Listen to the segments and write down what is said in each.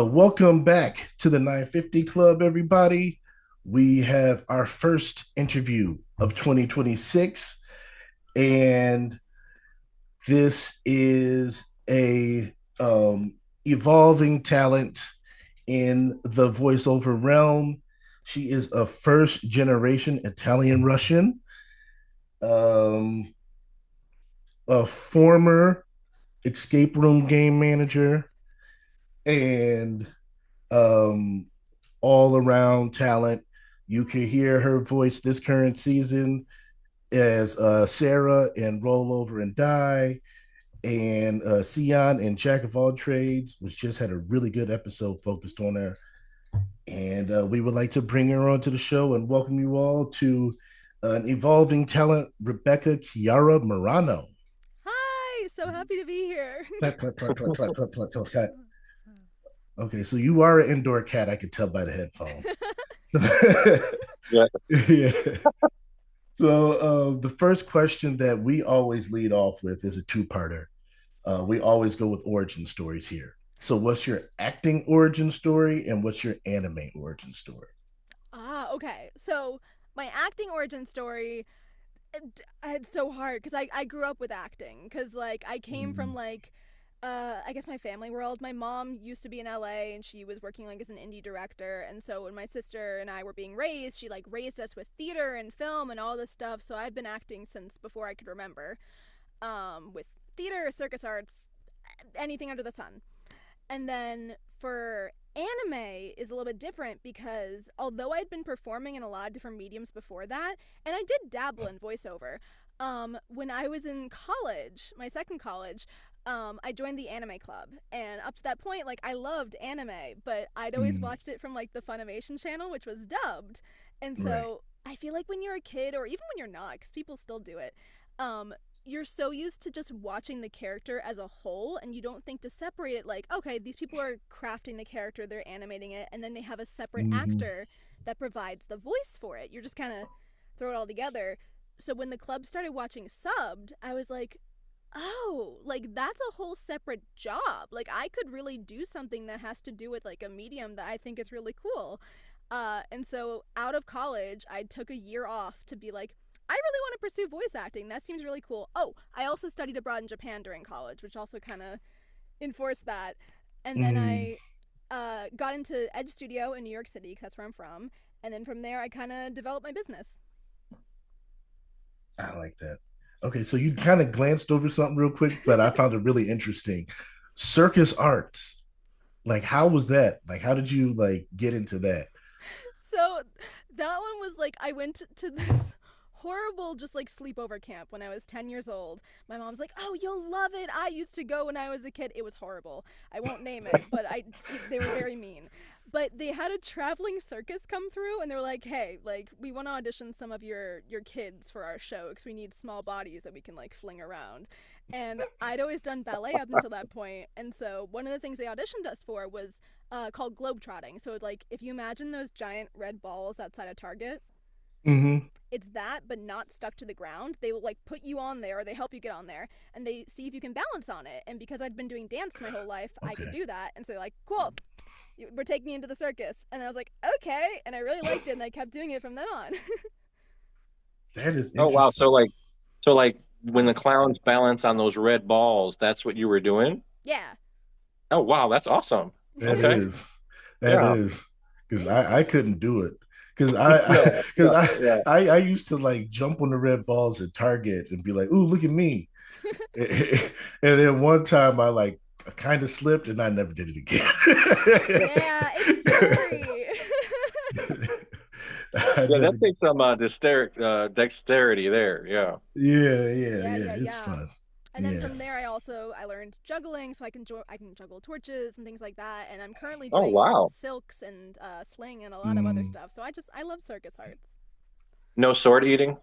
Welcome back to the 950 Club, everybody. We have our first interview of 2026, and this is a evolving talent in the voiceover realm. She is a first generation Italian Russian, um, a former escape room game manager, and um, all around talent. You can hear her voice this current season as Sarah in Roll Over and Die, and Sion in Jack of All Trades, which just had a really good episode focused on her. And we would like to bring her onto the show and welcome you all to an evolving talent, Rebecca Chiara Marano. Hi, so happy to be here. Clap, clap, clap, clap, clap, clap, clap, clap, clap. Okay, so you are an indoor cat. I could tell by the headphones. Yeah. Yeah. So the first question that we always lead off with is a two-parter. We always go with origin stories here. So what's your acting origin story and what's your anime origin story? Okay. So my acting origin story, it's so hard because I grew up with acting because like I came from Mm, like I guess my family world. My mom used to be in LA and she was working like as an indie director, and so when my sister and I were being raised, she like raised us with theater and film and all this stuff. So I've been acting since before I could remember. With theater, circus arts, anything under the sun. And then for anime is a little bit different because although I'd been performing in a lot of different mediums before that, and I did dabble in voiceover, when I was in college, my second college, I joined the anime club, and up to that point, like I loved anime, but I'd always mm, watched it from like the Funimation channel, which was dubbed, and right. so I feel like when you're a kid, or even when you're not, because people still do it, um, you're so used to just watching the character as a whole and you don't think to separate it like, okay, these people are crafting the character, they're animating it, and then they have a separate Mm-hmm. actor that provides the voice for it. You're just kind of throw it all together. So when the club started watching subbed, I was like, oh, like that's a whole separate job. Like I could really do something that has to do with like a medium that I think is really cool. And so out of college, I took a year off to be like, I really want to pursue voice acting. That seems really cool. Oh, I also studied abroad in Japan during college, which also kind of enforced that. And then Mm, I got into Edge Studio in New York City because that's where I'm from. And then from there, I kind of developed my business. I like that. Okay, so you kind of glanced over something real quick, but I found it really interesting. Circus Arts. Like, how was that? Like, how did you like get into that? So that one was like I went to this horrible just like sleepover camp when I was 10 years old. My mom's like, "Oh, you'll love it. I used to go when I was a kid. It was horrible. I won't name it, but they were very mean. But they had a traveling circus come through and they were like, "Hey, like we want to audition some of your kids for our show cuz we need small bodies that we can like fling around." And I'd always done ballet up until that point. And so one of the things they auditioned us for was called globetrotting. So like if you imagine those giant red balls outside of Target, Mm-hmm. it's that but not stuck to the ground. They will like put you on there, or they help you get on there, and they see if you can balance on it. And because I'd been doing dance my whole life, I could Okay, do that. And so they're like, cool, we're taking you into the circus. And I was like, okay. And I really liked it, and I kept doing it from then on. that is Oh wow. So interesting. like so like when the clowns balance on those red balls, that's what you were doing? Yeah. Oh wow, that's awesome. That Okay. is, that Yeah. is, because Yeah. I couldn't do it. Because I No, because no, yeah. I used to like jump on the red balls at Target and be like, "Ooh, look at me!" And then one time I kind of slipped and I never did it Yeah, it's again. scary. I Yeah, never. that takes some dexterity there. Yeah. Yeah, yeah, Yeah, yeah. yeah, It's yeah. fun. And then Yeah. from there, I learned juggling, so I can juggle torches and things like that. And I'm currently Oh doing wow. silks and sling and a lot of other Mm. stuff. So I love circus arts. No sword eating?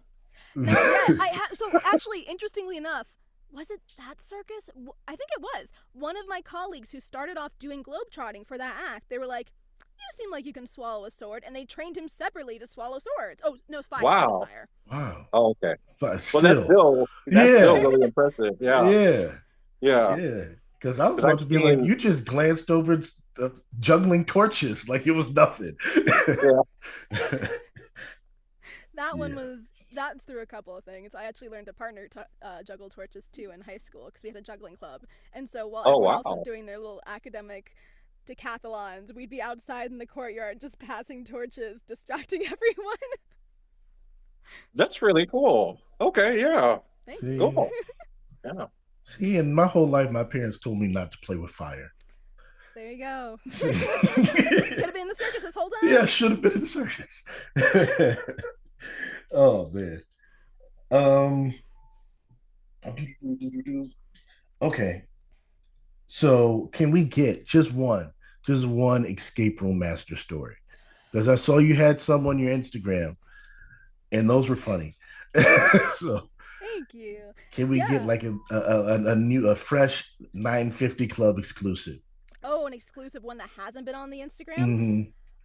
Not yet. So actually, interestingly enough, was it that circus? I think it was one of my colleagues who started off doing globetrotting for that act. They were like, "You seem like you can swallow a sword," and they trained him separately to swallow swords. Oh no, it's fire. It was Wow. fire. Wow. Oh, okay. But Well, still, that's still yeah, really impressive. Yeah. yeah, Yeah. yeah. Because I was Because about I've to be like, seen you just glanced over juggling torches like it was nothing. Yeah. That one Yeah. was that's through a couple of things. I actually learned to partner juggle torches too in high school because we had a juggling club, and so while Oh, everyone else was wow. doing their little academic decathlons, we'd be outside in the courtyard just passing torches, distracting everyone. That's really cool. Okay, yeah. Thank you. See, Cool. Yeah. see, in my whole life, my parents told me not to play with fire. There you go. See? Could have been in the circus this whole Yeah, time. should have been in the circus. Oh man. Um. Okay. So can we get just one escape room master story? Because I saw you had some on your Instagram, and those were funny. So Thank you. can we get Yeah. like a fresh 950 Club exclusive? Oh, an exclusive one that hasn't been on the Instagram? Mm-hmm.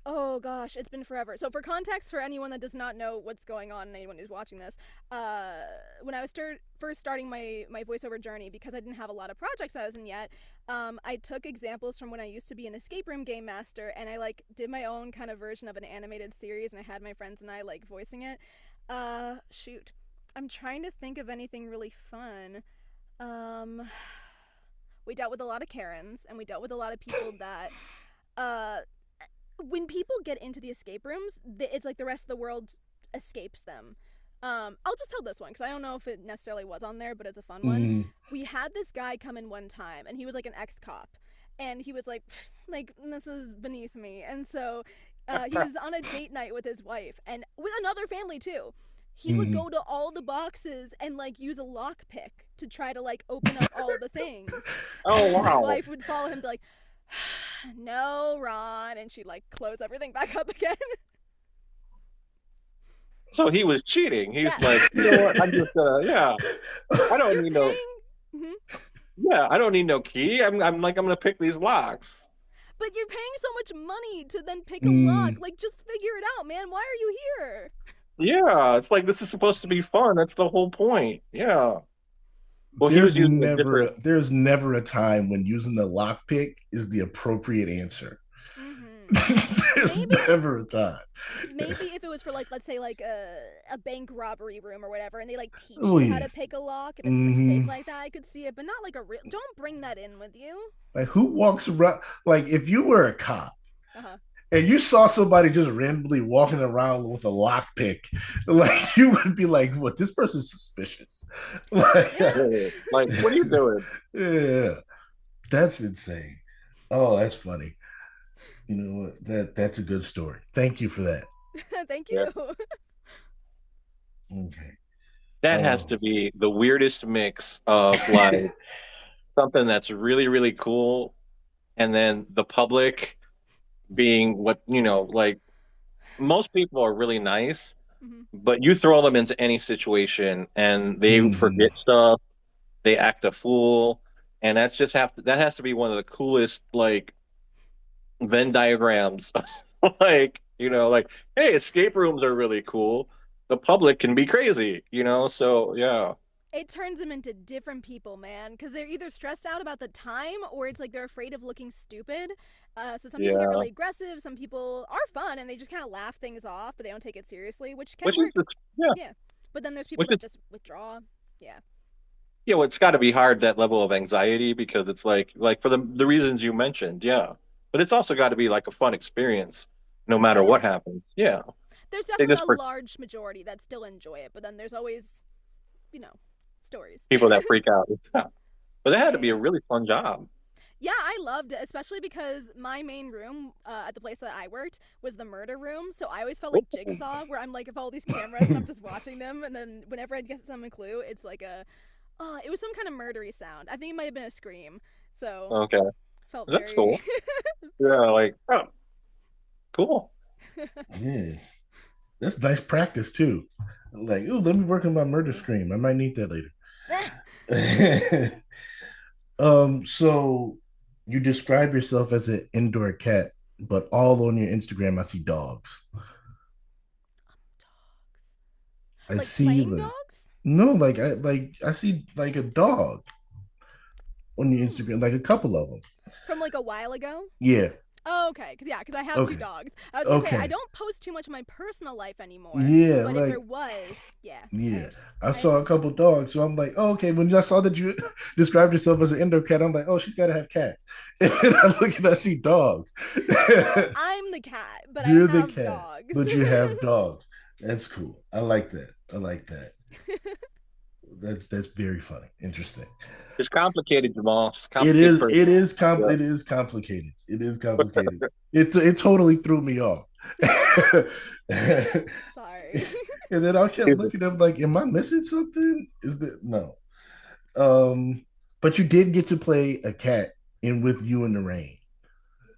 Oh gosh, it's been forever. So for context, for anyone that does not know what's going on, and anyone who's watching this, when I was first starting my voiceover journey, because I didn't have a lot of projects I was in yet, I took examples from when I used to be an escape room game master, and I like did my own kind of version of an animated series, and I had my friends and I like voicing it. Shoot, I'm trying to think of anything really fun. Um, we dealt with a lot of Karens, and we dealt with a lot of people that uh when people get into the escape rooms, it's like the rest of the world escapes them. I'll just tell this one because I don't know if it necessarily was on there, but it's a fun one. Mm-hmm. We had this guy come in one time, and he was like an ex-cop, and he was like this is beneath me, and so he was on a date night with his wife and with another family too. He would Mm-hmm. go to all the boxes and like use a lock pick to try to like open up all the things, Oh, and his wow. wife would follow him and be like, no, Ron, and she'd like close everything back up again. So he was cheating. He's Yes. like, you know what? I'm just yeah. I don't You're need no paying. Mhm. yeah, I don't need no key. I'm like I'm gonna pick these locks. But you're paying so much money to then pick a lock. Mm. Like, just figure it out, man. Why are you here? Yeah, it's like this is supposed to be fun. That's the whole point. Yeah. Well, he was using a different. There's never a time when using the lockpick is the appropriate answer. Mm-hmm. There's Maybe, never a time. maybe if it was for like, let's say like a bank robbery room or whatever, and they like teach Oh you how yeah. to pick a lock, and it's like fake Hmm. like that, I could see it, but not like a real. Don't bring that in with you. Like who walks around like if you were a cop Uh huh. and you saw somebody just randomly walking around with a lockpick, like you would be like, "What? This person's suspicious." Like, Yeah. Yeah. Like, what are you doing? yeah, that's insane. Oh, that's funny. You know what? That's a good story. Thank you for that. Thank Yeah. you. Okay. That has Oh. to be the weirdest mix of like something that's really, really cool, and then the public being what, like most people are really nice, Mm-hmm. but you throw them into any situation and they Hmm. forget stuff, they act a fool, and that has to be one of the coolest like Venn diagrams. Like, like, hey, escape rooms are really cool. The public can be crazy, so yeah. It turns them into different people, man, because they're either stressed out about the time or it's like they're afraid of looking stupid. So some people get Yeah. really aggressive, some people are fun and they just kind of laugh things off, but they don't take it seriously, which can Which is work. yeah, Yeah. But then there's people which is that just withdraw. Yeah. it's got to be hard, that level of anxiety, because it's like for the reasons you mentioned, yeah. But it's also got to be like a fun experience no Oh, matter what yeah. happens. Yeah. There's They definitely just a for large majority that still enjoy it, but then there's always, you know, stories. people that freak out. Yeah. But that had to Yeah, be a yeah. really fun job. Yeah, I loved it, especially because my main room at the place that I worked was the murder room. So I always felt like Ooh. Jigsaw, where I'm like, if all these cameras and I'm just watching them, and then whenever I'd get some clue, it's like it was some kind of murdery sound. I think it might have been a scream. So Okay. felt That's very. cool. Yeah, like, oh, cool. Yeah, that's nice practice too. Like, oh, let me work on my murder scream. I might need that later. So you describe yourself as an indoor cat, but all on your Instagram, I see dogs. I Like see playing the dogs? no, like I see like a dog on your Instagram, like a couple of them. From like a while ago? Yeah. Oh, okay. Because I have two Okay. dogs. I was gonna say I Okay. don't post too much of my personal life anymore, Yeah. but if there Like, was, yeah, yeah. I I saw a couple dogs, so I'm like, oh, okay. When I saw that you described yourself as an indoor cat, I'm like, oh, she's got to have cats. And I look and I see dogs. well, I'm the cat, but I You're the have cat, dogs. but you have dogs. That's cool. I like that. I like that. That's very funny. Interesting. It's complicated, Jamal. It's It complicated is. for It is. yeah. It is complicated. It is complicated. It totally threw me off. And Sorry. then I kept looking up like, am I missing something? Is that no? But you did get to play a cat in With You in the Rain,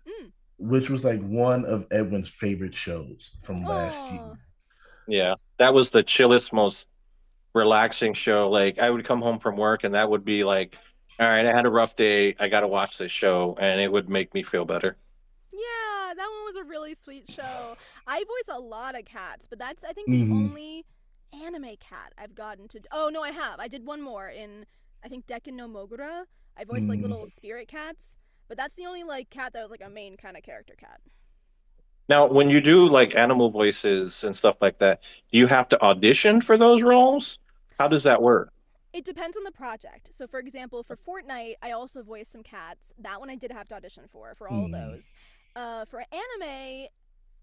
Mm. which was like one of Edwin's favorite shows from last year. Oh, Yeah, that was the chillest, most relaxing show. Like I would come home from work and that would be like, all right, I had a rough day. I got to watch this show, and it would make me feel better. yeah, that one was a really sweet show. I voice a lot of cats, but that's I think the Mm-hmm. only anime cat I've gotten to. Oh no, I have. I did one more in I think Dekken no Mogura. I voiced like Mm-hmm. little spirit cats, but that's the only like cat that was like a main kind of character cat. Now, when you do like animal voices and stuff like that, do you have to audition for those roles? How does that work? It depends on the project. So, for example, for Fortnite, I also voiced some cats. That one I did have to audition for all of Mm-hmm. those. For anime,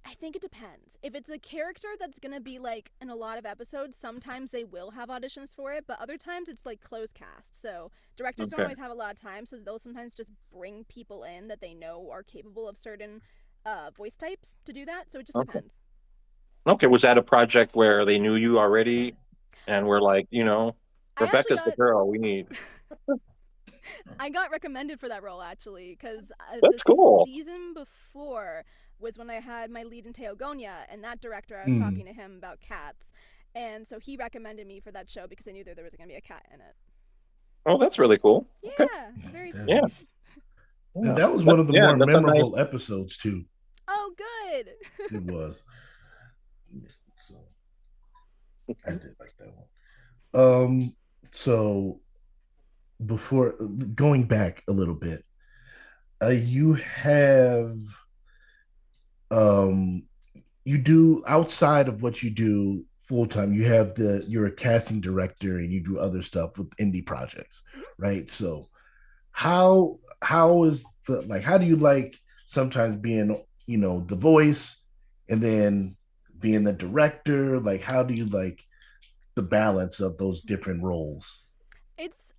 I think it depends. If it's a character that's gonna be like in a lot of episodes, sometimes they will have auditions for it, but other times it's like closed cast. So directors don't Okay. always have a lot of time, so they'll sometimes just bring people in that they know are capable of certain voice types to do that. So it just Okay. depends. Okay. Was that a project where they knew you already and were like, I actually Rebecca's the got girl we need? I got recommended for that role actually because the That's cool. season before was when I had my lead in Teogonia, and that director I was Mm-hmm. talking to him about cats, and so he recommended me for that show because I knew there was going to be a cat in it. Oh, that's really cool. Okay. Yeah, very That Yeah. sweet. is. And Yeah. that was one of the Yeah, more that's a nice. memorable episodes too. Oh, good. It was. So I did like that one. So before going back a little bit, you have um you do outside of what you do full time, you have you're a casting director and you do other stuff with indie projects, Mhm. right? So how is the like how do you like sometimes being the voice and then being the director? Like how do you like the balance of those different roles?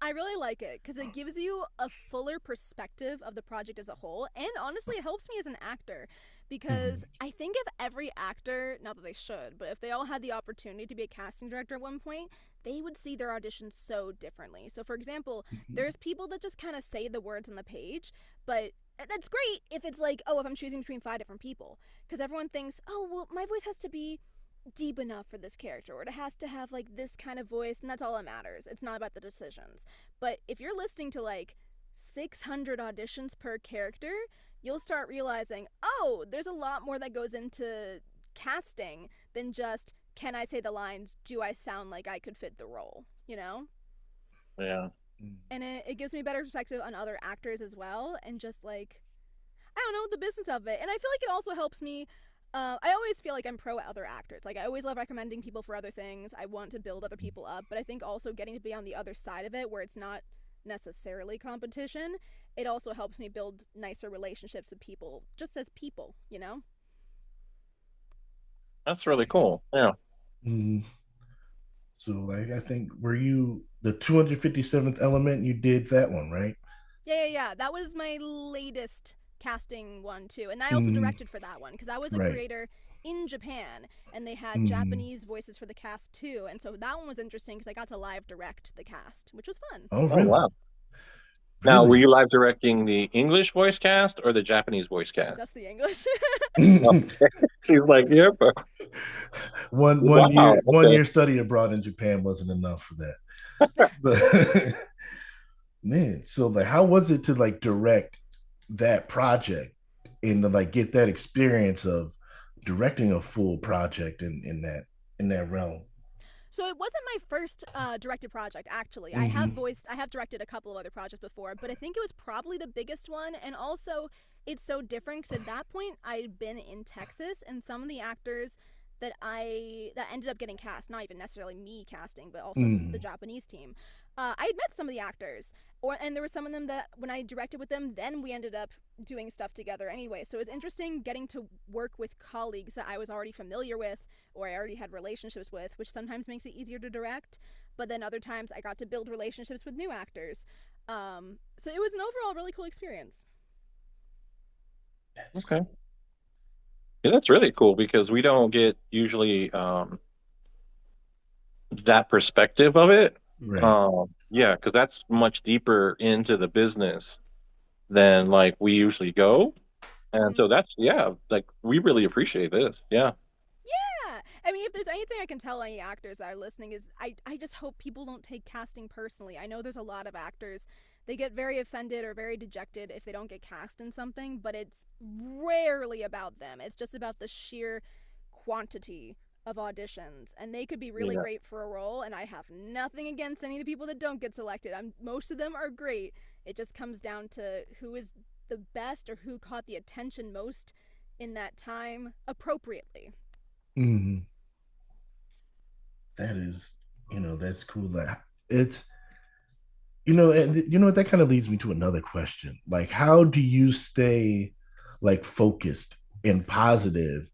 I really like it because it gives you a fuller perspective of the project as a whole, and honestly, it helps me as an actor because Mm-hmm. I think if every actor, not that they should, but if they all had the opportunity to be a casting director at one point, they would see their auditions so differently. So, for example, there's people that just kind of say the words on the page, but that's great if it's like, oh, if I'm choosing between five different people, because everyone thinks, oh, well, my voice has to be deep enough for this character, or it has to have like this kind of voice, and that's all that matters. It's not about the decisions. But if you're listening to like 600 auditions per character, you'll start realizing, oh, there's a lot more that goes into casting than just can I say the lines? Do I sound like I could fit the role? You know? Yeah. And it gives me better perspective on other actors as well, and just like, I don't know, the business of it. And I feel like it also helps me. I always feel like I'm pro other actors. Like, I always love recommending people for other things. I want to build other people up. But I think also getting to be on the other side of it, where it's not necessarily competition, it also helps me build nicer relationships with people, just as people, you know? That's really cool. Yeah. Mm-hmm. So like I think were you the 257th element? You did that one, right? Yeah. That was my latest casting one, too. And I also Mm-hmm. directed for that one, because I was a Right. creator in Japan, and they had Mm-hmm. Japanese voices for the cast, too. And so that one was interesting because I got to live direct the cast, which was fun. Oh, Oh, really? wow. Now, were Really? you live directing the English voice cast or the Japanese voice cast? Just the English. Okay. She's like, yep. Wow. one Okay. year study abroad in Japan wasn't enough for that. But man, so like how was it to like direct that project and to like get that experience of directing a full project in that realm? So it wasn't my first directed project. Actually, Mm-hmm. I have directed a couple of other projects before, but I think it was probably the biggest one. And also, it's so different because at that point I'd been in Texas, and some of the actors that ended up getting cast, not even necessarily me casting, but also the Mm-hmm. Japanese team. I had met some of the actors, and there were some of them that when I directed with them, then we ended up doing stuff together anyway. So it was interesting getting to work with colleagues that I was already familiar with or I already had relationships with, which sometimes makes it easier to direct. But then other times I got to build relationships with new actors. So it was an overall really cool experience. That's Okay. cool. Yeah, that's really cool because we don't get usually that perspective of it. Right. Yeah, because that's much deeper into the business than like we usually go. And Mm-hmm. so that's yeah, like we really appreciate this. Yeah. Yeah. I mean, if there's anything I can tell any actors that are listening is I just hope people don't take casting personally. I know there's a lot of actors they get very offended or very dejected if they don't get cast in something, but it's rarely about them. It's just about the sheer quantity of auditions and they could be really Yeah. great for a role and I have nothing against any of the people that don't get selected. Most of them are great. It just comes down to who is the best or who caught the attention most in that time appropriately. Mm-hmm. That is, that's cool. Like it's, and what that kind of leads me to another question. Like, how do you stay like focused and positive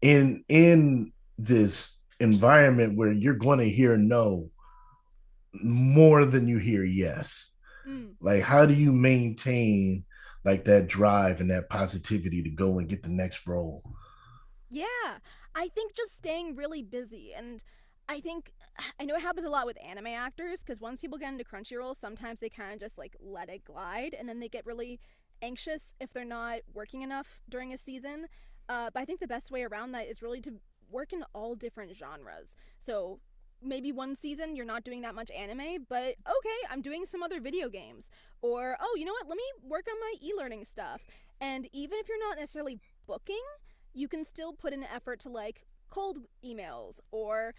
in this environment where you're going to hear no more than you hear yes? Mm. Like, how do you maintain like that drive and that positivity to go and get the next role? Yeah, I think just staying really busy. And I think, I know it happens a lot with anime actors because once people get into Crunchyroll, sometimes they kind of just like let it glide and then they get really anxious if they're not working enough during a season. But I think the best way around that is really to work in all different genres. So maybe one season you're not doing that much anime, but okay, I'm doing some other video games. Or, oh, you know what? Let me work on my e learning stuff. And even if you're not necessarily booking, you can still put in effort to like cold emails or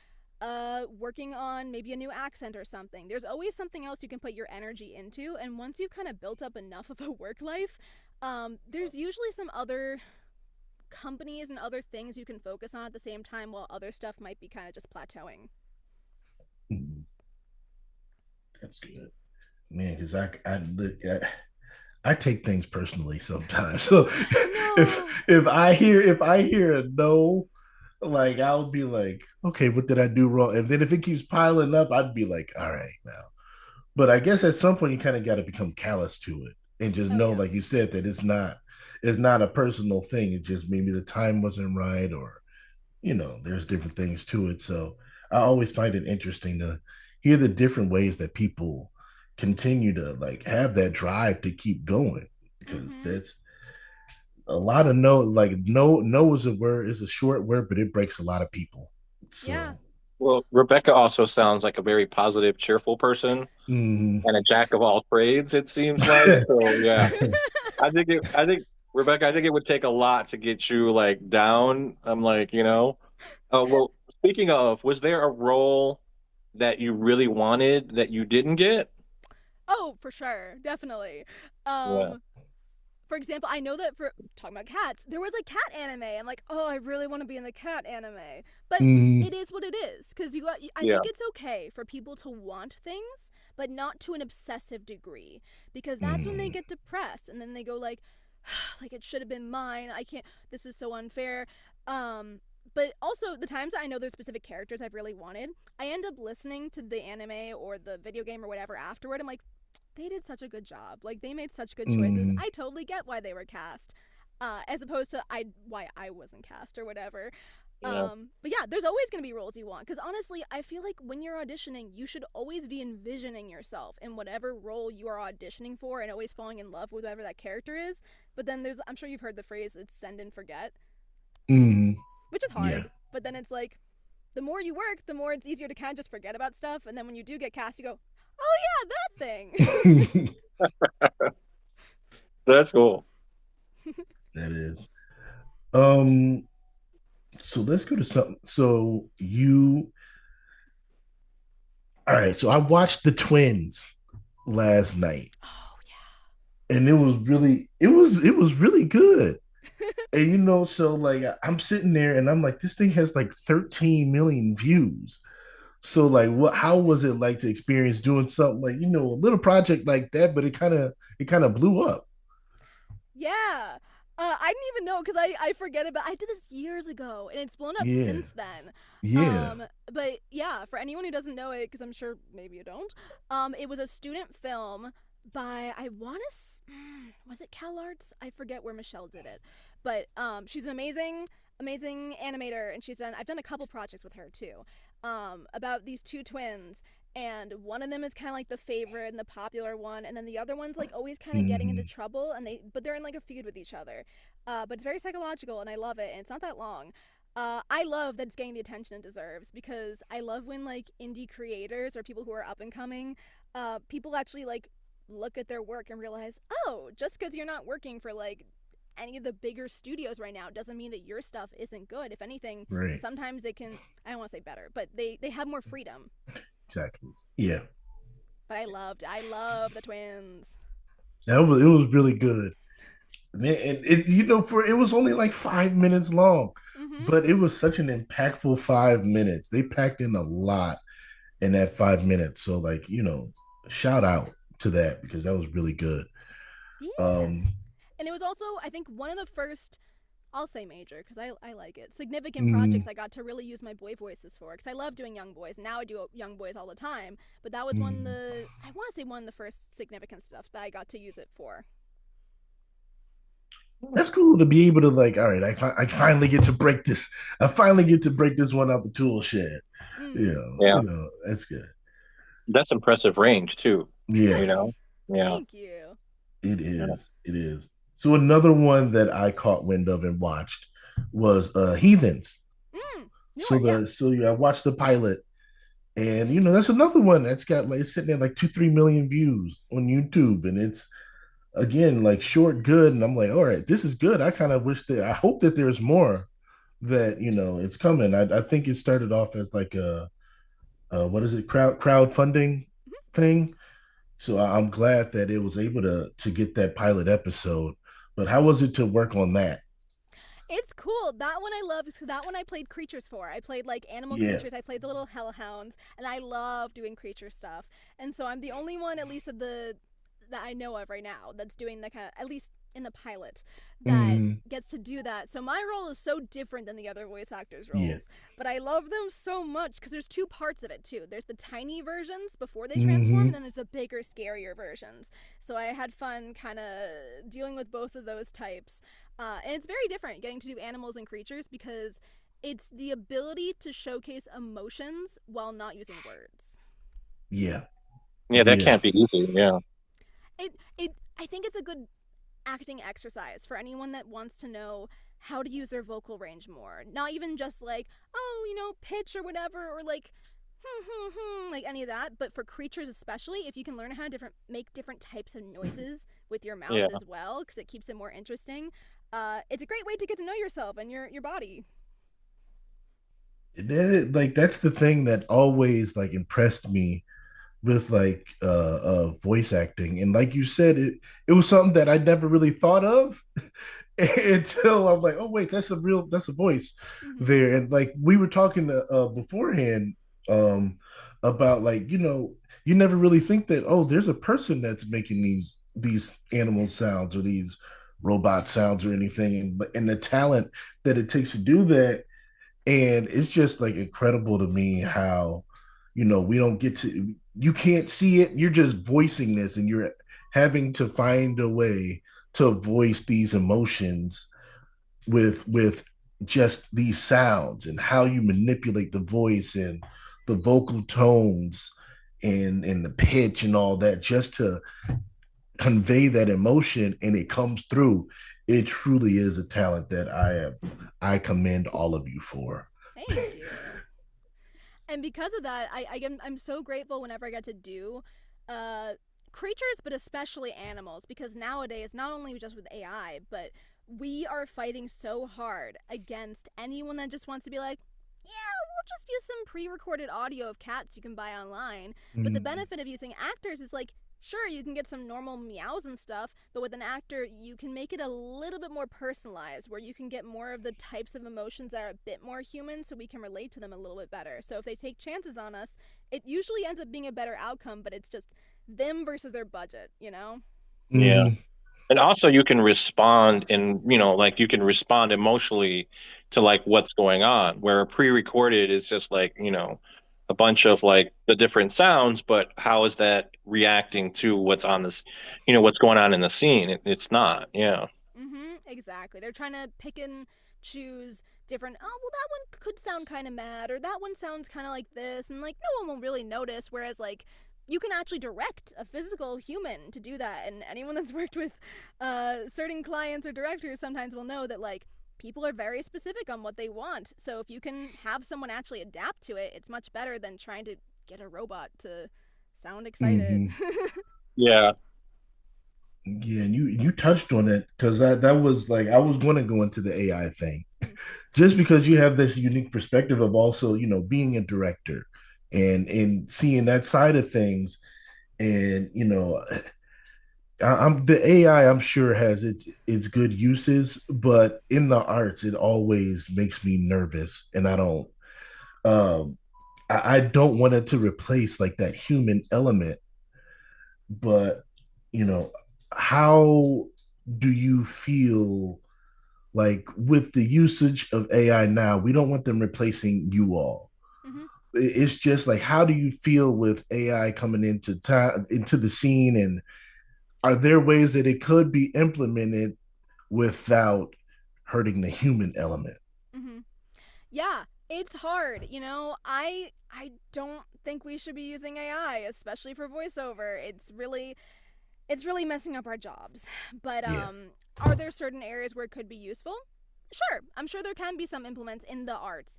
working on maybe a new accent or something. There's always something else you can put your energy into. And once you've kind of built up enough of a work life, there's usually some other companies and other things you can focus on at the same time while other stuff might be kind of just plateauing. Hmm, that's good, man. Because I take things personally sometimes. So No. if I hear a no, like I'll be like, okay, what did I do wrong? And then if it keeps piling up, I'd be like, all right, now. But I guess at some point you kind of got to become callous to it and just Oh, know, yeah. like you said, that it's not a personal thing. It's just maybe the time wasn't right, or there's different things to it. So I always find it interesting to hear the different ways that people continue to like have that drive to keep going because Mm-hmm. that's a lot of no. Like no is a word, is a short word, but it breaks a lot of people. Yeah. So Well, Rebecca also sounds like a very positive, cheerful person mm. and a jack of all trades, it seems like. So yeah. I think Rebecca, I think it would take a lot to get you like down. I'm like, well, speaking of, was there a role that you really wanted that you didn't get? Oh, for sure. Definitely. Yeah. Um, for example, I know that for talking about cats, there was a cat anime. I'm like, oh, I really want to be in the cat anime, but Mm. it is what it is because you got. I Yeah. think it's okay for people to want things, but not to an obsessive degree, because that's when they Mm. get depressed and then they go like it should have been mine. I can't. This is so unfair. But also the times that I know there's specific characters I've really wanted, I end up listening to the anime or the video game or whatever afterward. I'm like, they did such a good job. Like they made such good choices. Mm. I totally get why they were cast, as opposed to I why I wasn't cast or whatever. Yeah. But yeah, there's always gonna be roles you want because honestly, I feel like when you're auditioning, you should always be envisioning yourself in whatever role you are auditioning for and always falling in love with whatever that character is. But then I'm sure you've heard the phrase it's send and forget, Mm. which is Yeah. hard. But then it's like the more you work, the more it's easier to kind of just forget about stuff. And then when you do get cast, you go, oh yeah, that thing. That's cool. That is. Um, so let's go to something. So All right, so I watched the twins last night, Oh and it was really good. And so like I'm sitting there and I'm like, this thing has like 13 million views. So like how was it like to experience doing something like, a little project like that, but it kind of blew up. yeah. I didn't even know because I forget about. I did this years ago, and it's blown up Yeah. since then. Yeah. But yeah, for anyone who doesn't know it, because I'm sure maybe you don't, it was a student film by I want to was it Cal Arts? I forget where Michelle did it, but she's an amazing animator, and I've done a couple projects with her too, about these two twins, and one of them is kind of like the favorite and the popular one, and then the other one's like always kind of getting into Mhm. trouble, and they're in like a feud with each other. But it's very psychological, and I love it, and it's not that long. I love that it's getting the attention it deserves, because I love when like indie creators or people who are up and coming, people actually like look at their work and realize, oh, just because you're not working for like any of the bigger studios right now doesn't mean that your stuff isn't good. If anything, Right. sometimes they can, I don't want to say better, but they have more freedom. Exactly. Yeah. But I love the twins. It was really good. And for it was only like 5 minutes long, Mm-hmm. but it was such an impactful 5 minutes. They packed in a lot in that 5 minutes. So like, shout out to that because that was really good. Yeah. Um, And it was also, I think, one of the first, I'll say major because I like it, significant projects mm, I got to really use my boy voices for, because I love doing young boys. Now I do young boys all the time, but that was mm. I want to say one of the first significant stuff that I got to use it for. That's cool to be able to like, all right, I finally get to break this. I finally get to break this one out the tool shed. Mm. Yeah, That's good. that's impressive range too. Yeah, You know, yeah, Thank you. it yeah. is. It is. So another one that I caught wind of and watched was Heathens. New one, yeah. I watched the pilot, and that's another one that's got like it's sitting at like 2-3 million views on YouTube, and it's again like short, good, and I'm like, all right, this is good. I hope that there's more that it's coming. I think it started off as like what is it, crowdfunding thing. So I'm glad that it was able to get that pilot episode. But how was it to work on that? It's cool. That one I love because that one I played creatures for. I played like animal Yeah. creatures. I played the little hellhounds, and I love doing creature stuff. And so I'm the only one, at least of the that I know of right now, that's doing the kind of, at least in the pilot, that Mm, gets to do that. So my role is so different than the other voice actors' yeah. roles, but I love them so much because there's two parts of it too. There's the tiny versions before they transform, and Hmm. then there's the bigger, scarier versions. So I had fun kind of dealing with both of those types. And it's very different getting to do animals and creatures because it's the ability to showcase emotions while not using words. Yeah. Yeah, that Yeah. can't be easy. Yeah, I think it's a good acting exercise for anyone that wants to know how to use their vocal range more. Not even just like, oh, pitch or whatever, or like like any of that, but for creatures especially, if you can learn how to make different types of noises with your mouth yeah, as well, because it keeps it more interesting. It's a great way to get to know yourself and your body. Like that's the thing that always like impressed me with like voice acting. And like you said, it was something that I never really thought of until I'm like, oh wait, that's a voice Mm-hmm. there. And like we were talking beforehand um about like, you never really think that, oh, there's a person that's making these animal sounds or these robot sounds or anything, and the talent that it takes to do that. And it's just like incredible to me how, we don't get to, you can't see it. You're just voicing this and you're having to find a way to voice these emotions with just these sounds and how you manipulate the voice and the vocal tones and the pitch and all that just to convey that emotion and it comes through. It truly is a talent that I commend all of you for. Thank you. And because of that, I'm so grateful whenever I get to do uh, creatures, but especially animals, because nowadays, not only just with AI, but we are fighting so hard against anyone that just wants to be like, yeah, we'll just use some pre-recorded audio of cats you can buy online. But the Mm, benefit of using actors is like, sure, you can get some normal meows and stuff, but with an actor, you can make it a little bit more personalized, where you can get more of the types of emotions that are a bit more human so we can relate to them a little bit better. So if they take chances on us, it usually ends up being a better outcome, but it's just them versus their budget, you know? Yeah. mm, And also you can respond and, like you can respond emotionally to like what's going on, where pre-recorded is just like, a bunch of like the different sounds, but how is that reacting to what's on this, what's going on in the scene? It's not. Yeah. Exactly. They're trying to pick and choose different, oh, well, that one could sound kind of mad, or that one sounds kind of like this, and like no one will really notice. Whereas, like, you can actually direct a physical human to do that. And anyone that's worked with certain clients or directors sometimes will know that, like, people are very specific on what they want. So if you can have someone actually adapt to it, it's much better than trying to get a robot to sound excited. mhm. Yeah. Yeah, and you touched on it because that was like I was going to go into the AI thing just because you have this unique perspective of also being a director and seeing that side of things, and I'm the AI I'm sure has its good uses, but in the arts it always makes me nervous, and um I don't want it to replace like that human element, but you know how do you feel like with the usage of AI now? We don't want them replacing you all. hmm It's just like how do you feel with AI coming into time into the scene, and are there ways that it could be implemented without hurting the human element? hmm Yeah, it's hard. You know, I don't think we should be using AI, especially for voiceover. It's really messing up our jobs. But Yeah. are there certain areas where it could be useful? Sure. I'm sure there can be some implements in the arts.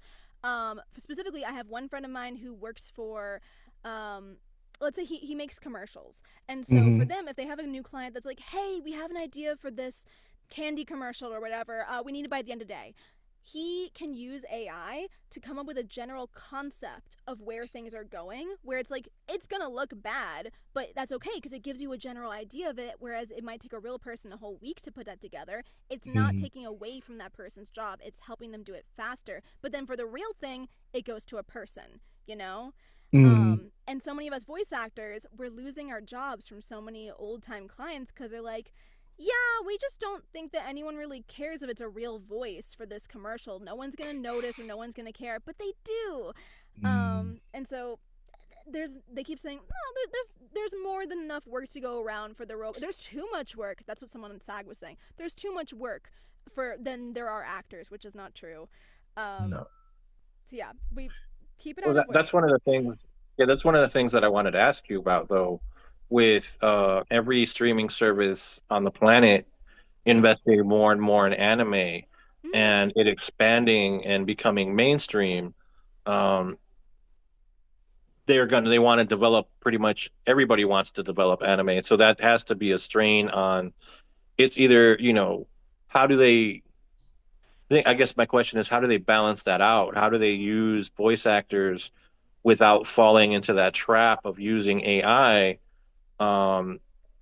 Specifically, I have one friend of mine who works for let's say he makes commercials. And so for Mm-hmm. them, if they have a new client that's like, "Hey, we have an idea for this candy commercial or whatever. We need it by the end of the day." He can use AI to come up with a general concept of where things are going, where it's like, it's gonna look bad, but that's okay because it gives you a general idea of it. Whereas it might take a real person a whole week to put that together. It's not Mm-hmm. taking away from that person's job, it's helping them do it faster. But then for the real thing, it goes to a person, you know? Mm-hmm. And so many of us voice actors, we're losing our jobs from so many old time clients because they're like, yeah, we just don't think that anyone really cares if it's a real voice for this commercial. No one's gonna notice or no one's gonna care, but they do. And so they keep saying, no, there's more than enough work to go around for the robot. There's too much work. That's what someone on SAG was saying. There's too much work for than there are actors, which is not true. Um, No. so yeah, we keep it Well, out of that's one voiceover. of the things. Yeah, that's one of the things that I wanted to ask you about, though. With every streaming service on the planet investing more and more in anime Mm, and it expanding and becoming mainstream, um, they want to develop pretty much everybody wants to develop anime. So that has to be a strain on it's either, how do they I guess my question is how do they balance that out? How do they use voice actors without falling into that trap of using AI, um,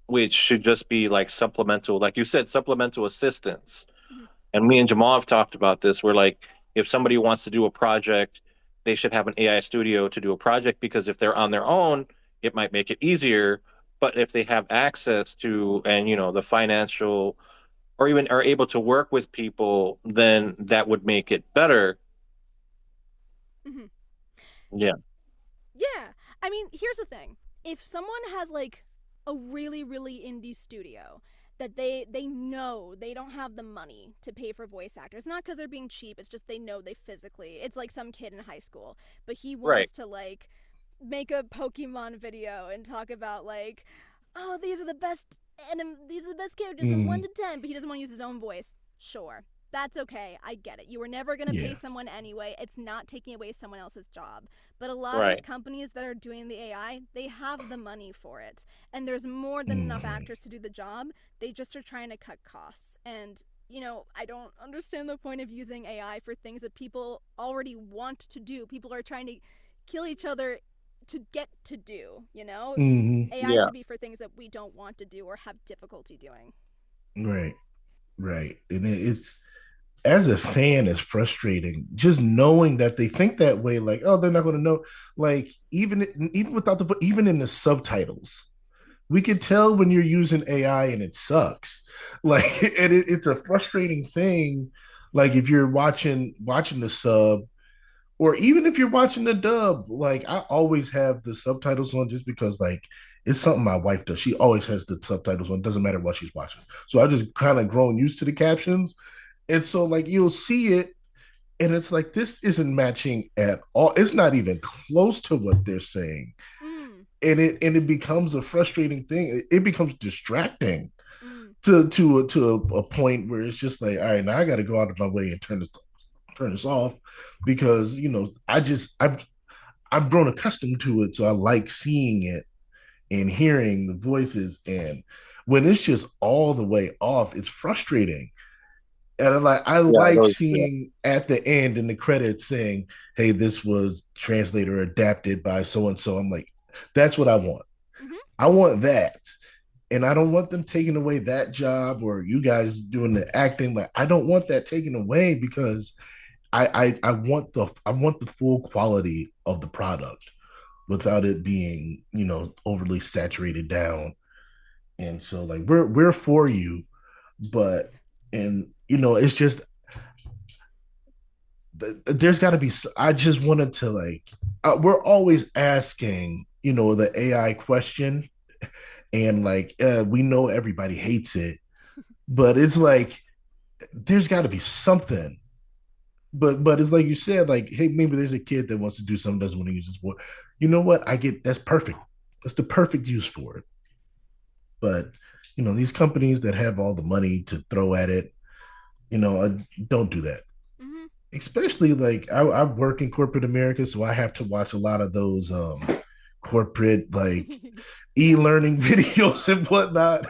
which should just be like supplemental, like you said, supplemental assistance. mhm, And me and Jamal have talked about this. Where like if somebody wants to do a project, they should have an AI studio to do a project because if they're on their own, it might make it easier. But if they have access to and the financial or even are able to work with people, then that would make it better. mhm. Yeah. Yeah. I mean, here's the thing. If someone has like a really really indie studio that they know they don't have the money to pay for voice actors, not cuz they're being cheap, it's just they know they physically. It's like some kid in high school, but he Right. wants to like make a Pokemon video and talk about like, "Oh, these are the best characters from 1 Mm-hmm. to 10," but he doesn't want to use his own voice. Sure. That's okay. I get it. You were never going to pay Yeah. someone anyway. It's not taking away someone else's job. But a lot of these Right. companies that are doing the AI, they have the money for it. And there's more than enough Mm-hmm. actors to do the job. They just are trying to cut costs. And I don't understand the point of using AI for things that people already want to do. People are trying to kill each other to get to do. Hmm. AI Yeah. should be for things that we don't want to do or have difficulty doing. Right, right. And it's, as a fan, it's frustrating just knowing that they think that way. Like, oh, they're not going to know. Like, even without even in the subtitles, we could tell when you're using AI and it sucks. Like, and it's a frustrating thing. Like, if you're watching the sub, or even if you're watching the dub, like I always have the subtitles on just because like it's something my wife does. She always has the subtitles on, doesn't matter what she's watching. So I just kind of grown used to the captions. And so like you'll see it and it's like this isn't matching at all. It's not even close to what they're saying. Mm, And it becomes a frustrating thing. It becomes distracting mm. to a point where it's just like, all right, now I got to go out of my way and turn this off because I've grown accustomed to it, so I like seeing it and hearing the voices. And when it's just all the way off, it's frustrating. And I Yeah. like Those. Yeah. seeing at the end in the credits saying, "Hey, this was translated or adapted by so and so." I'm like, that's what I want. Hmm. I want that. And I don't want them taking away that job or you guys doing the acting. Like I don't want that taken away because I want the full quality of the product without it being overly saturated down. And so like we're for you, but and it's just there's got to be. I just wanted to like we're always asking the AI question, and like we know everybody hates it, but it's like there's got to be something. But it's like you said, like, hey, maybe there's a kid that wants to do something, doesn't want to use this for. You know what? I get that's perfect. That's the perfect use for it. But these companies that have all the money to throw at it, don't do that. Hmm. Especially like I work in corporate America, so I have to watch a lot of those corporate like e-learning videos and whatnot.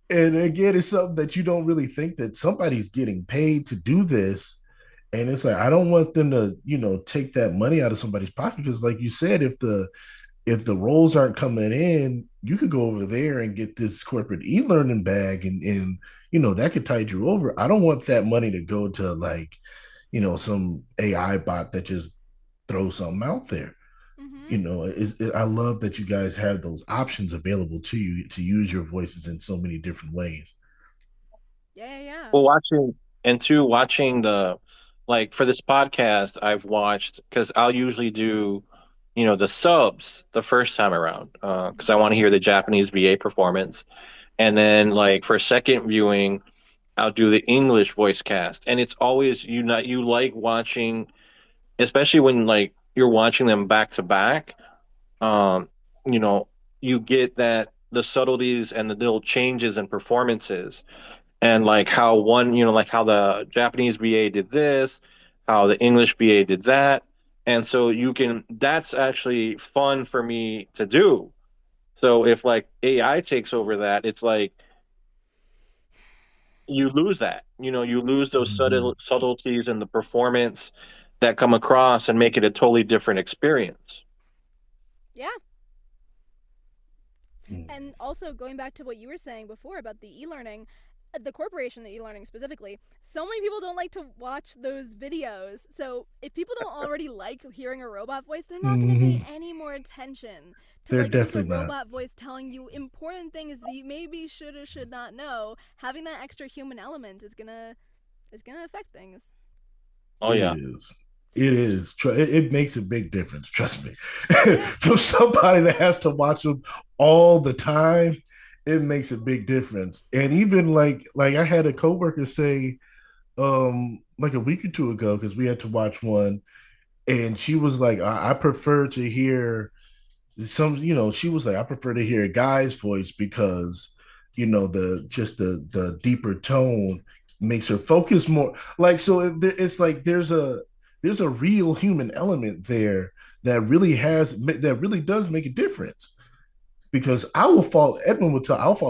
And again, it's something that you don't really think that somebody's getting paid to do this. And it's like I don't want them to, take that money out of somebody's pocket because, like you said, if the roles aren't coming in, you could go over there and get this corporate e-learning bag, and that could tide you over. I don't want that money to go to like, some AI bot that just throws something out there. Hmm. I love that you guys have those options available to you to use your voices in so many different ways. Yeah, yeah, yeah. Well, watching the, like for this podcast, I've watched because I'll usually do, the subs the first time around, because I want to hear the Japanese VA performance, and then like for second viewing, I'll do the English voice cast, and it's always you like watching, especially when like you're watching them back to back. Um, you know, you get that the subtleties and the little changes in performances and like how one, like how the Japanese VA did this, how the English VA did that. And so that's actually fun for me to do. So if like AI takes over that, it's like you lose that. You lose those Mhm. subtleties in the performance that come across and make it a totally different experience. Yeah. Mhm. And also going back to what you were saying before about the e-learning, the corporation the e-learning specifically, so many people don't like to watch those videos. So if people don't already like hearing a robot voice, they're not going to pay Mhm. any more attention to They're like just a definitely not. robot voice telling you important things that you maybe should or should not know. Having that extra human element is gonna affect things. Oh It yeah. is. It is. It makes a big difference. Trust me. Yeah. From somebody that has to watch them all the time, it makes a big difference. And even like I had a coworker say, like a week or two ago, because we had to watch one, and she was like, I prefer to hear she was like, I prefer to hear a guy's voice because the deeper tone makes her focus more. Like so it's like there's a real human element there that really does make a difference because I'll fall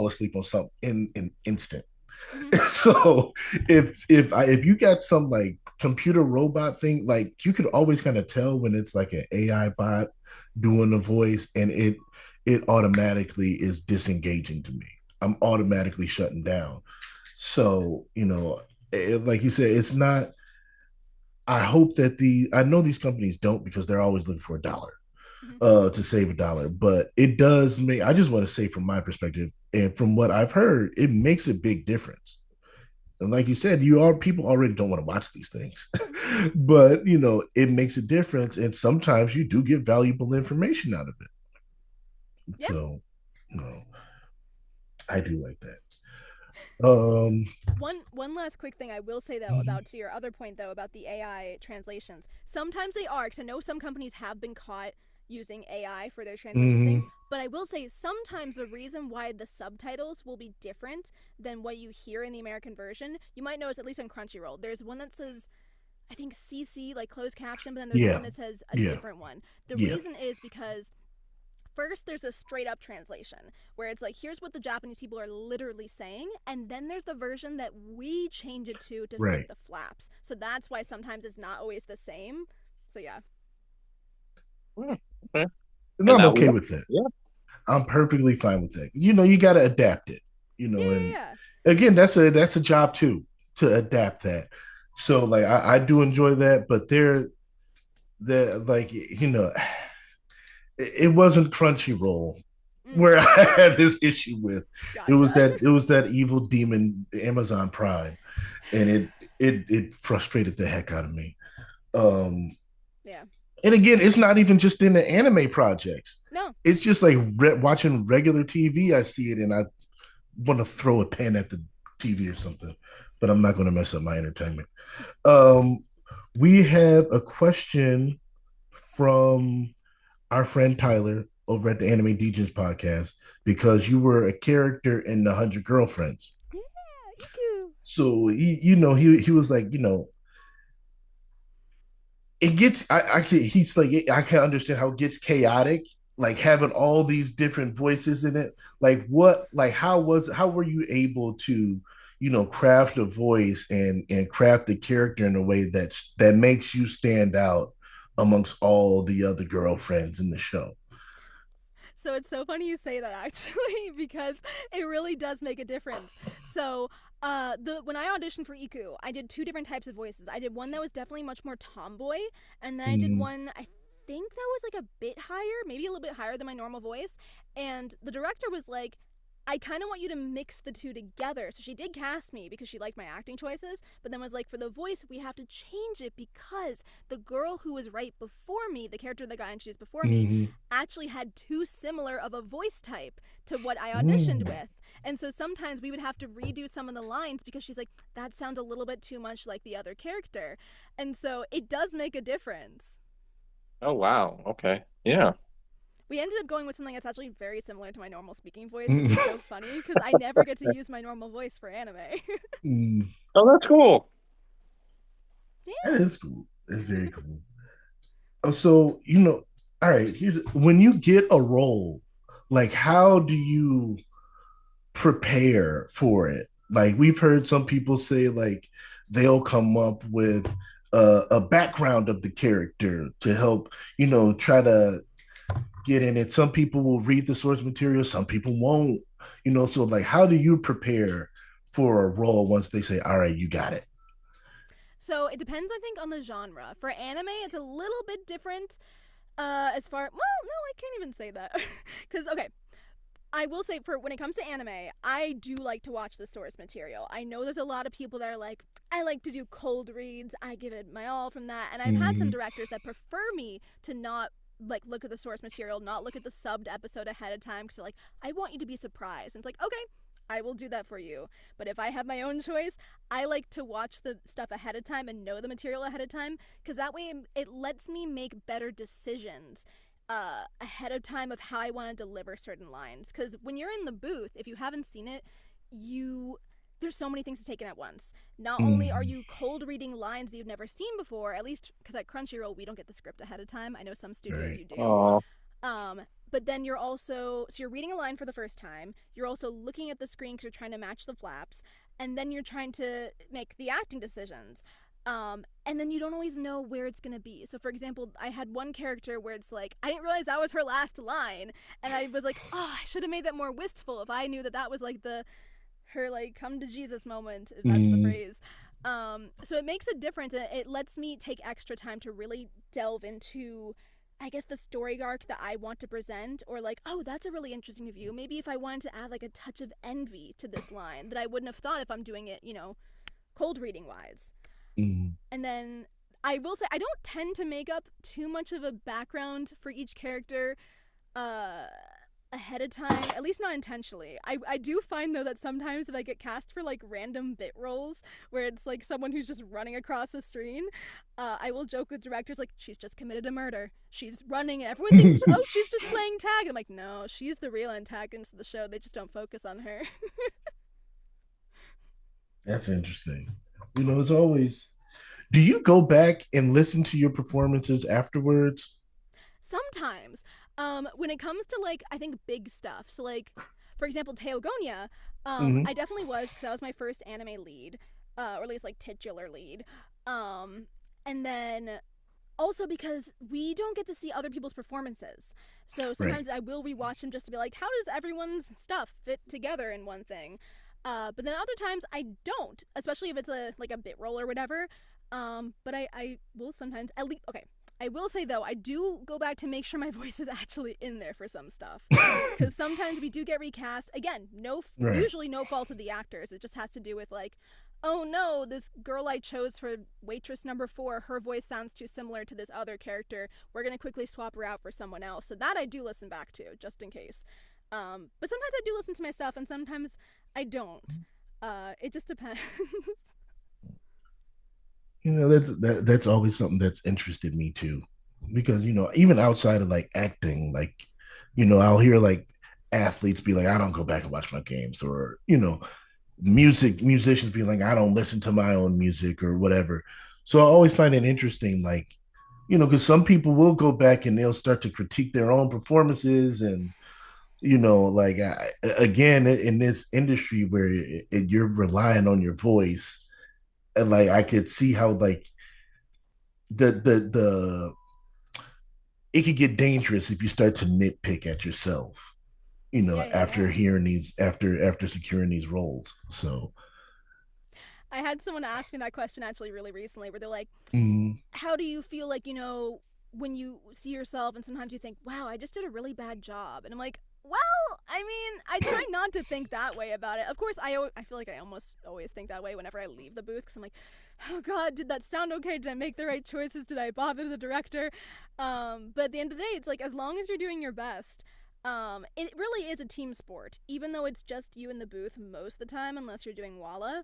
asleep on something in instant. Hmm. So if you got some like computer robot thing, like you could always kind of tell when it's like an AI bot doing the voice, and it automatically is disengaging to me. I'm automatically shutting down. So like you said, it's not. I hope that I know these companies don't, because they're always looking for a dollar, Hmm. to save a dollar. But it does make, I just want to say from my perspective and from what I've heard, it makes a big difference. And like you said, people already don't want to watch these things, Hmm. but it makes a difference, and sometimes you do get valuable information out of it. Yeah. So, you know, I do like that. Um, One last quick thing I will say though about to your other point though about the AI translations. Sometimes they are, because I know some companies have been caught using AI for their translation things, mhm. but I will say sometimes the reason why the subtitles will be different than what you hear in the American version, you might notice at least on Crunchyroll, there's one that says I think CC like closed caption, but then there's Yeah, one that says a yeah, different one. The yeah, reason is because first there's a straight up translation where it's like here's what the Japanese people are literally saying, and then there's the version that we change it to fit right. the flaps, so that's why sometimes it's not always the same. So yeah. Hmm, okay. And And I'm that okay works. with that. Yeah. I'm perfectly fine with that. You got to adapt it. Yeah, And yeah, again, that's a job too, to adapt that. So like I do enjoy that, but they're like it wasn't Crunchyroll yeah. where I had this issue with. It was Gotcha. that evil demon Amazon Prime, and it frustrated the heck out of me. Um, Yeah. and again, it's not even just in the anime projects. No. It's just like watching regular TV. I see it and I want to throw a pen at the TV or something, but I'm not going to mess up my entertainment. Um, we have a question from our friend Tyler over at the Anime Degens podcast, because you were a character in the 100 Girlfriends. Yeah, Iku. So he was like, it gets I can he's like, I can understand how it gets chaotic, like having all these different voices in it. Like how were you able to craft a voice and craft the character in a way that makes you stand out amongst all the other girlfriends in the show? So it's so funny you say that actually because it really does make a difference. So the when I auditioned for Iku, I did two different types of voices. I did one that was definitely much more tomboy, and then I did Mm, one I think that was like a bit higher, maybe a little bit higher than my normal voice. And the director was like, I kind of want you to mix the two together. So she did cast me because she liked my acting choices, but then was like, for the voice, we have to change it because the girl who was right before me, the character that got introduced before me, mm, actually had too similar of a voice type to what I auditioned mm. with. And so sometimes we would have to redo some of the lines because she's like, that sounds a little bit too much like the other character. And so it does make a difference. Oh wow. Okay. Yeah. We ended up going with something that's actually very similar to my normal speaking voice, which is so funny because I never get to use my normal voice for anime. Mm. Oh, that's cool. That Yeah. is cool. It's very cool. So all right. Here's when you get a role, like how do you prepare for it? Like we've heard some people say, like they'll come up with a background of the character to help, try to get in it. Some people will read the source material, some people won't. So like, how do you prepare for a role once they say, "All right, you got it"? So it depends, I think, on the genre. For anime, it's a little bit different. As far well, no, I can't even say that because okay, I will say for when it comes to anime, I do like to watch the source material. I know there's a lot of people that are like, I like to do cold reads. I give it my all from that. And I've had some Mm-hmm. directors that prefer me to not like look at the source material, not look at the subbed episode ahead of time because they're like, I want you to be surprised. And it's like, okay, I will do that for you. But if I have my own choice, I like to watch the stuff ahead of time and know the material ahead of time because that way it lets me make better decisions ahead of time of how I want to deliver certain lines. Because when you're in the booth, if you haven't seen it, you there's so many things to take in at once. Not only are Mm-hmm. you cold reading lines that you've never seen before, at least because at Crunchyroll we don't get the script ahead of time. I know some studios Right. you do. Oh. But then you're reading a line for the first time. You're also looking at the screen because you're trying to match the flaps. and then you're trying to make the acting decisions. And then you don't always know where it's gonna be. So, for example, I had one character where it's like I didn't realize that was her last line, and I was like, oh, I should have made that more wistful if I knew that that was like the her like come to Jesus moment, if that's the Mm, phrase. So it makes a difference, and it lets me take extra time to really delve into, I guess, the story arc that I want to present, or like, oh, that's a really interesting view. Maybe if I wanted to add like a touch of envy to this line that I wouldn't have thought if I'm doing it, cold reading wise. mm. And then I will say I don't tend to make up too much of a background for each character uh ahead of time, at least not intentionally. I do find though that sometimes if I get cast for like random bit roles where it's like someone who's just running across the screen, I will joke with directors like, she's just committed a murder, she's running, everyone thinks, oh, she's just playing tag. I'm like, no, she's the real antagonist of the show, they just don't focus on her. That's interesting. It's always. Do you go back and listen to your performances afterwards? Sometimes, when it comes to like I think big stuff, so like for example Teogonia, Mm-hmm. I definitely was, because that was my first anime lead, or at least like titular lead. um and then also because we don't get to see other people's performances, so Right. sometimes I will rewatch them just to be like, how does everyone's stuff fit together in one thing. But then other times I don't, especially if it's a like a bit roll or whatever. But I will sometimes, at least, okay, I will say though, I do go back to make sure my voice is actually in there for some stuff, because sometimes we do get recast. Again, Right. usually no fault of the actors. It just has to do with like, oh no, this girl I chose for waitress number 4, her voice sounds too similar to this other character. We're gonna quickly swap her out for someone else. So that I do listen back to just in case. But sometimes I do listen to my stuff, and sometimes I don't. It just depends. That's always something that's interested me too, because even outside of like acting, like I'll hear like athletes be like, I don't go back and watch my games, or musicians be like, I don't listen to my own music or whatever. So I always find it interesting, like because some people will go back and they'll start to critique their own performances, and like again in this industry where you're relying on your voice, and like I could see how like the it could get dangerous if you start to nitpick at yourself, Yeah, yeah, after yeah. hearing these after securing these roles. So I had someone ask me that question actually really recently, where they're like, mm, how do you feel like, when you see yourself and sometimes you think, wow, I just did a really bad job? And I'm like, well, I mean, I try not to think that way about it. Of course, I feel like I almost always think that way whenever I leave the booth, because I'm like, oh God, did that sound okay? Did I make the right choices? Did I bother the director? But at the end of the day, it's like, as long as you're doing your best, it really is a team sport, even though it's just you in the booth most of the time, unless you're doing Walla.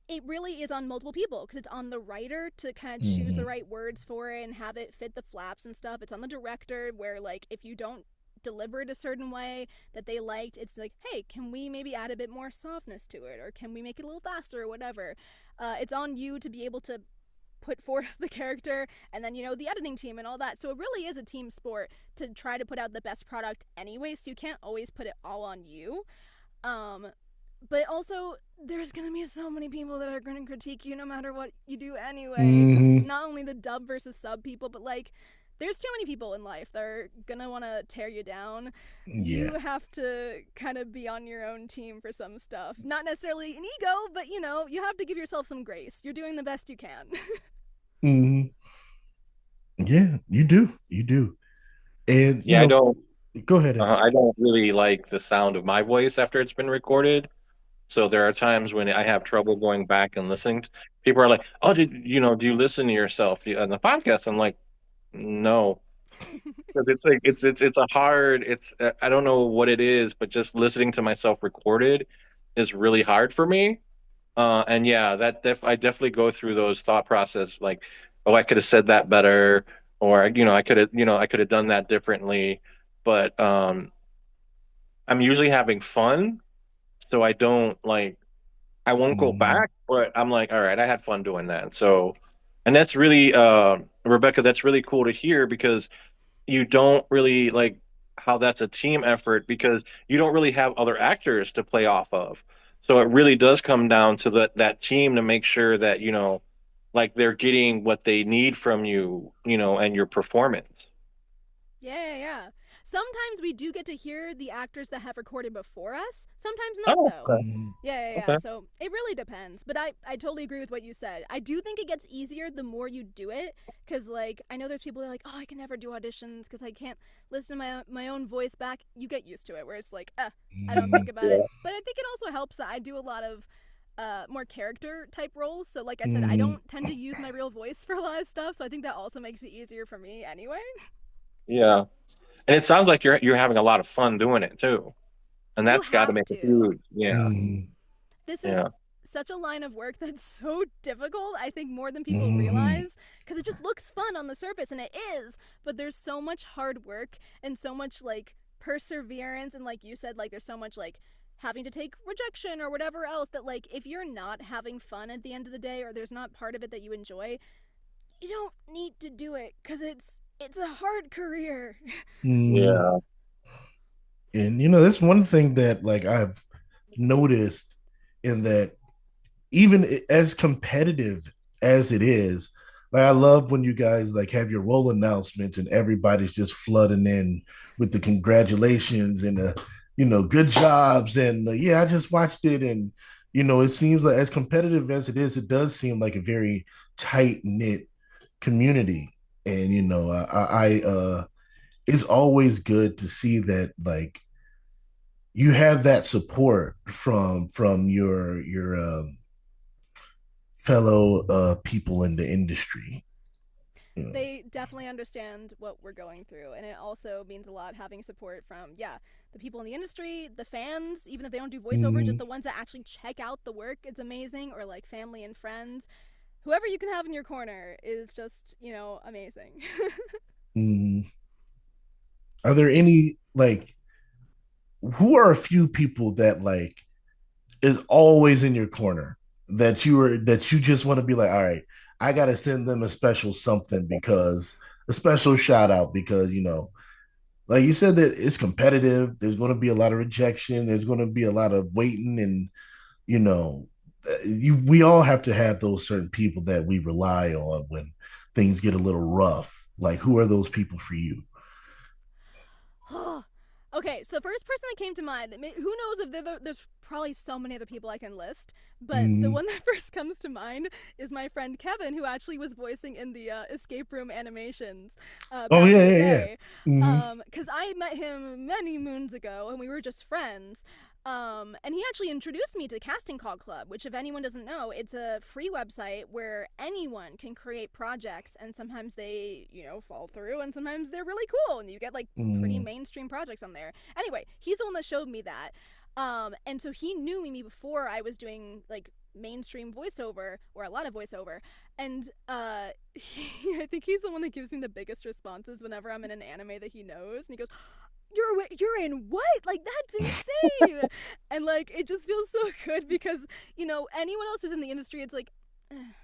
It really is on multiple people, because it's on the writer to kind of choose the mm, right words for it and have it fit the flaps and stuff. It's on the director, where like if you don't deliver it a certain way that they liked, it's like, hey, can we maybe add a bit more softness to it, or can we make it a little faster, or whatever. It's on you to be able to put forth the character, and then the editing team and all that. So it really is a team sport to try to put out the best product anyway, so you can't always put it all on you. um but also, there's gonna be so many people that are gonna critique you no matter what you do anyway. Because mm, not only the dub versus sub people, but like, there's too many people in life that are gonna want to tear you down. yeah. You have to kind of be on your own team for some stuff. Not necessarily an ego, but you have to give yourself some grace. You're doing the best you can. Mm, yeah, you do, and Yeah, go ahead, Edwin. I don't really like the sound of my voice after it's been recorded. So there are times when I have trouble going back and listening. People are like, "Oh, do you listen to yourself on the podcast?" I'm like, "No." 'Cause it's like it's a hard it's I don't know what it is, but just listening to myself recorded is really hard for me. And yeah, I definitely go through those thought process like, oh, I could have said that better, or I could have done that differently. But I'm usually having fun, so I won't go Mm, back, but I'm like, all right, I had fun doing that. So, and that's really Rebecca, that's really cool to hear, because you don't really like how that's a team effort, because you don't really have other actors to play off of. So it really does come down to that team to make sure that, like they're getting what they need from you, and your performance. Yeah. Sometimes we do get to hear the actors that have recorded before us. Sometimes not, Oh, though. okay. Yeah. Okay. So it really depends. But I totally agree with what you said. I do think it gets easier the more you do it. Because, like, I know there's people that are like, oh, I can never do auditions because I can't listen to my own voice back. You get used to it, where it's like, I don't think about it. Yeah. But I think it also helps that I do a lot of more character type roles. So, like I said, I Mm-hmm. don't tend to use my real voice for a lot of stuff. So I think that also makes it easier for me anyway. Yeah. And it sounds like you're having a lot of fun doing it too. And You that's got to have make a to. huge, yeah. Mm-hmm. This is Yeah. such a line of work that's so difficult, I think, more than people Mm-hmm. realize, because it just looks fun on the surface, and it is, but there's so much hard work and so much, like, perseverance, and like you said, like, there's so much, like, having to take rejection or whatever else that, like, if you're not having fun at the end of the day or there's not part of it that you enjoy, you don't need to do it, because it's a hard career. Mm-hmm. Yeah. And that's one thing that like I've noticed in that even as competitive as it is, like I love when you guys like have your role announcements and everybody's just flooding in with the congratulations and the good jobs and yeah, I just watched it and it seems like as competitive as it is, it does seem like a very tight knit community. And it's always good to see that like you have that support from your fellow people in the industry. You know. They definitely understand what we're going through, and it also means a lot having support from, yeah, the people in the industry, the fans, even if they don't do voiceover, just Mm-hmm. the ones that actually check out the work. It's amazing. Or like family and friends, whoever you can have in your corner is just, amazing. Mm-hmm. Are there any like who are a few people that like is always in your corner that you just want to be like, all right, I gotta send them a special something because a special shout out because like you said that it's competitive. There's going to be a lot of rejection. There's going to be a lot of waiting, and you know, we all have to have those certain people that we rely on when things get a little rough. Like, who are those people for you? Okay, so the first person that came to mind, who knows if there's probably so many other people I can list, but the Mm. one that first comes to mind is my friend Kevin, who actually was voicing in the escape room animations Oh back in yeah, the yeah, yeah. day. Mm-hmm. Because I met him many moons ago, and we were just friends. And he actually introduced me to Casting Call Club, which, if anyone doesn't know, it's a free website where anyone can create projects, and sometimes they, fall through, and sometimes they're really cool, and you get like pretty Mm-hmm. mainstream projects on there. Anyway, he's the one that showed me that. And so he knew me before I was doing like mainstream voiceover or a lot of voiceover, and I think he's the one that gives me the biggest responses whenever I'm in an anime that he knows, and he goes, you're in what? Like, that's insane. And like it just feels so good because anyone else who's in the industry, it's like,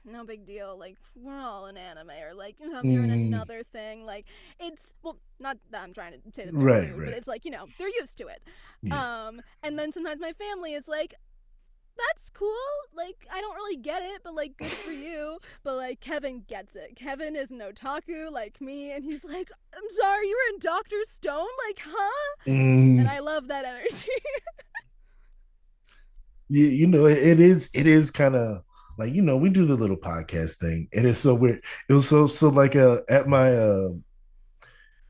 no big deal, like we're all in anime, or like, you're in Mm-hmm. another thing, like it's, well, not that I'm trying to say that they're Right, rude, but right. it's like, they're used to it. Yeah. And then sometimes my family is like, that's cool. Like, I don't really get it, but like, good for you. But like, Kevin gets it. Kevin is an otaku like me, and he's like, I'm sorry, you were in Doctor Stone? Like, huh? And Mm. I love that energy. It is kind of like we do the little podcast thing. It is so weird. It was so like at my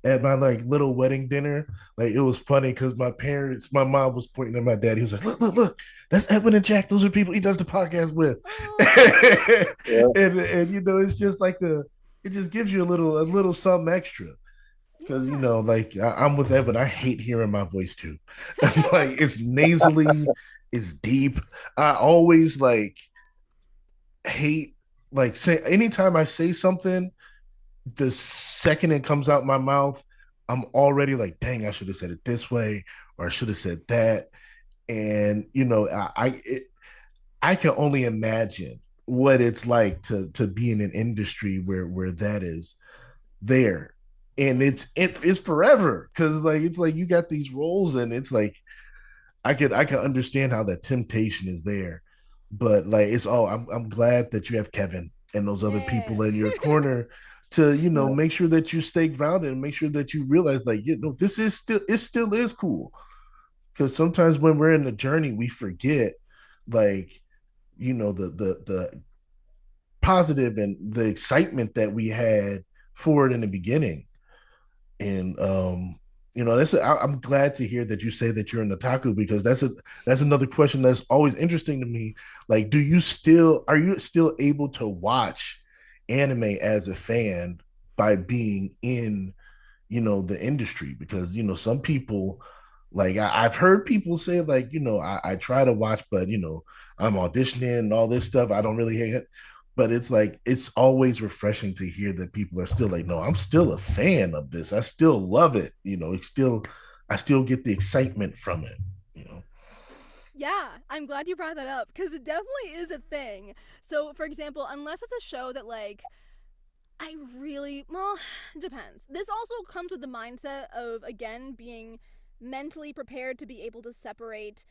like little wedding dinner, like it was funny because my mom was pointing at my dad. He was like, look, that's Edwin and Jack. Those are people he does the podcast with. Oh, Yeah. and it's just like it just gives you a little something extra because yeah. like I'm with Evan. I hate hearing my voice too. Like it's nasally, it's deep. I always like hate like say anytime I say something, the second it comes out my mouth, I'm already like, dang, I should have said it this way or I should have said that. And I can only imagine what it's like to be in an industry where that is there. And it's forever because like it's like you got these roles and it's like I can understand how that temptation is there, but like it's all I'm glad that you have Kevin and those other Yeah. people in your corner to make sure that you stay grounded and make sure that you realize like this is still it still is cool, because sometimes when we're in the journey we forget like the positive and the excitement that we had for it in the beginning. And I'm glad to hear that you say that you're an otaku, because that's another question that's always interesting to me. Like, are you still able to watch anime as a fan by being in the industry? Because some people, like I've heard people say like I try to watch, but I'm auditioning and all this stuff, I don't really hate it. But it's like it's always refreshing to hear that people are still like, no, I'm still a fan of this, I still love it, I still get the excitement from it. Yeah, I'm glad you brought that up because it definitely is a thing. So, for example, unless it's a show that like I really, well, it depends. This also comes with the mindset of again being mentally prepared to be able to separate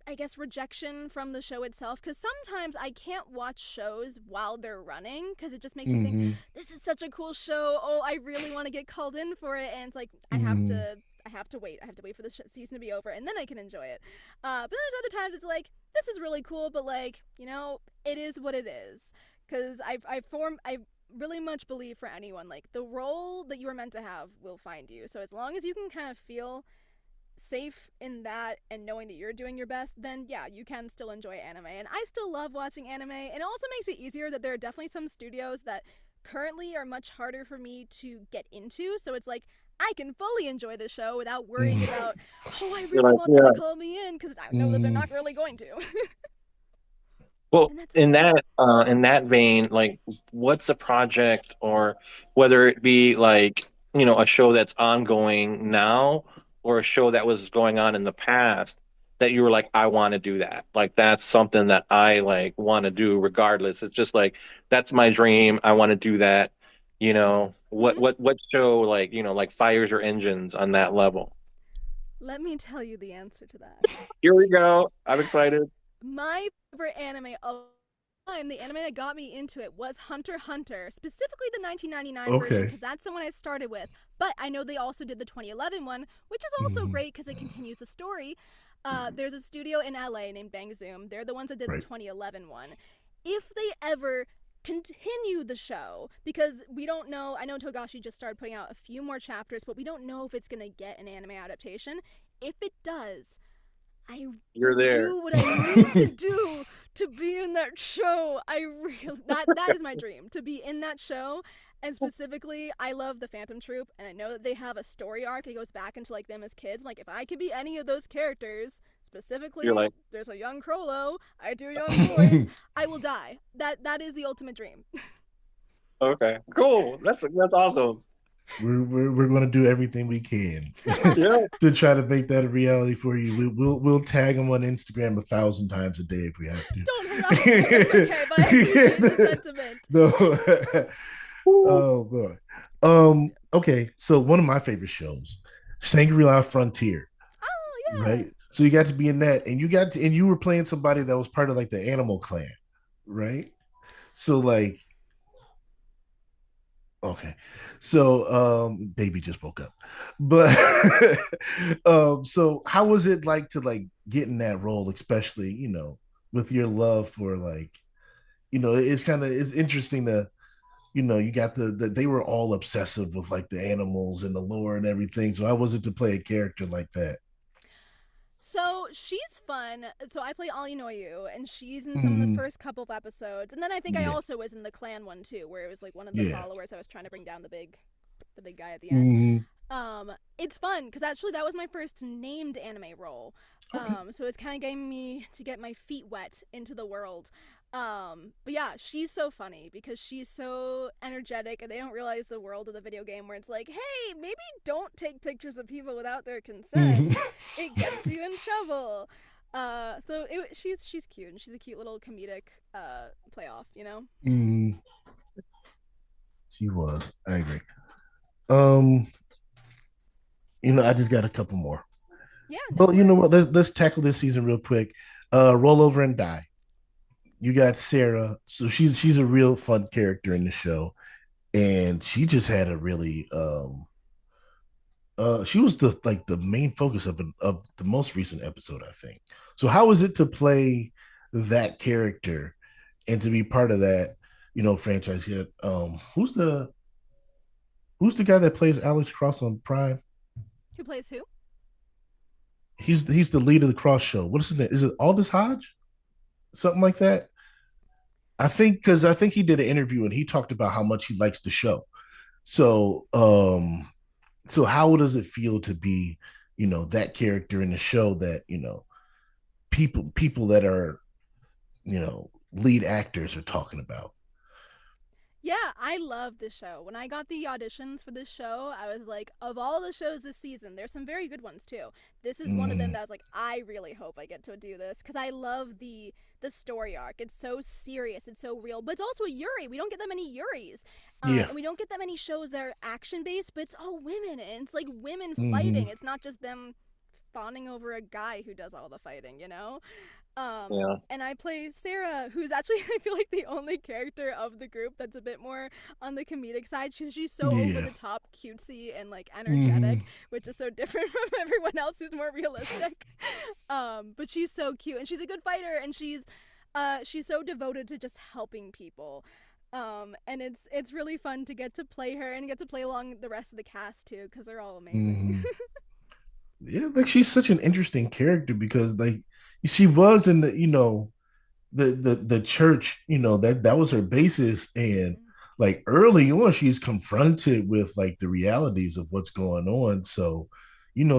I guess rejection from the show itself, because sometimes I can't watch shows while they're running because it just makes me think Mm-hmm. this is such a cool show. Oh, I really want to get called in for it, and it's like Mm-hmm. I have to wait. I have to wait for the season to be over, and then I can enjoy it. But then there's other times it's like this is really cool, but like it is what it is. Because I really much believe for anyone like the role that you are meant to have will find you. So as long as you can kind of feel safe in that and knowing that you're doing your best, then yeah, you can still enjoy anime. And I still love watching anime. And it also makes it easier that there are definitely some studios that currently are much harder for me to get into. So it's like I can fully enjoy the show without worrying about, oh, I You're really like, want them to yeah. call me in because I know that they're Mm-hmm. not really going to. Well, And that's in okay. that vein, like, what's a project, or whether it be like, a show that's ongoing now or a show that was going on in the past, that you were like, I want to do that. Like that's something that I like want to do regardless. It's just like that's my dream. I want to do that. What Hmm. what show like, like fires your engines on that level? Let me tell you the answer to that. Here we go. I'm excited. My favorite anime of time, the anime that got me into it was Hunter x Hunter, specifically the 1999 version Okay. because that's the one I started with. But I know they also did the 2011 one, which is also Mm-hmm. great because it continues the story. There's a studio in LA named Bang Zoom. They're the ones that did the Right. 2011 one. If they ever continue the show, because we don't know, I know Togashi just started putting out a few more chapters, but we don't know if it's going to get an anime adaptation. If it does, I You're will there. do what I need to do to be in that show. I really that is my dream, to be in that show. And specifically, I love the Phantom Troop, and I know that they have a story arc that goes back into like them as kids. Like if I could be any of those characters, You're specifically, like, there's a young Crollo. I do young boys. I will die. That is the ultimate dream. okay, cool. That's awesome. We're going to do everything we can Yeah. to try to make that a reality for you. We'll tag them on Instagram 1,000 times a day if we have Don't harass me. It's okay, but I appreciate the to. sentiment. No. Oh boy. Okay, so one of my favorite shows, Shangri-La Frontier, Oh yeah. right? So you got to be in that, and you were playing somebody that was part of like the Animal Clan, right? So like, okay, so baby just woke up, but so how was it like to like get in that role, especially with your love for like it's interesting to you got they were all obsessive with like the animals and the lore and everything. So how was it to play a character like that? So she's fun. So I play Alinoyu, and she's in some of the Mm, first couple of episodes. And then I think I yeah, also was in the clan one too, where it was like one of the yeah. followers that was trying to bring down the big guy at the end. Mm, It's fun because actually that was my first named anime role. okay. So it's kind of getting me to get my feet wet into the world. But yeah, she's so funny because she's so energetic, and they don't realize the world of the video game where it's like, hey, maybe don't take pictures of people without their Mhm. consent. It gets you in trouble. She's cute, and she's a cute little comedic playoff, you know. Mm, she was. I agree. Um, I just got a couple more. Yeah, no Well, you know what? worries. Let's tackle this season real quick. Roll over and die. You got Sarah, so she's a real fun character in the show, and she just had a really she was the main focus of the most recent episode, I think. So how is it to play that character and to be part of that, franchise yet? Who's the guy that plays Alex Cross on Prime? Who plays who? He's the lead of the Cross show. What is his name? Is it Aldous Hodge? Something like that? I think he did an interview and he talked about how much he likes the show. So so how does it feel to be, that character in the show that, people that are, lead actors are talking about? Yeah, I love this show. When I got the auditions for this show, I was like, of all the shows this season, there's some very good ones too. This is one of them Mm, that I was like, I really hope I get to do this because I love the story arc. It's so serious, it's so real, but it's also a Yuri. We don't get that many Yuris, yeah. and we don't get that many shows that are action based, but it's all women and it's like women fighting. Hmm. It's not just them fawning over a guy who does all the fighting, you know? Yeah. And I play Sarah, who's actually I feel like the only character of the group that's a bit more on the comedic side. She's so over Yeah. the top, cutesy, and like Hmm. energetic, which is so different from everyone else who's more realistic. But she's so cute and she's a good fighter, and she's so devoted to just helping people. And it's really fun to get to play her and get to play along the rest of the cast too because they're all amazing. Hmm. Yeah, like she's such an interesting character because like she was in the church, that was her basis. And Mm-hmm. like early on she's confronted with like the realities of what's going on. So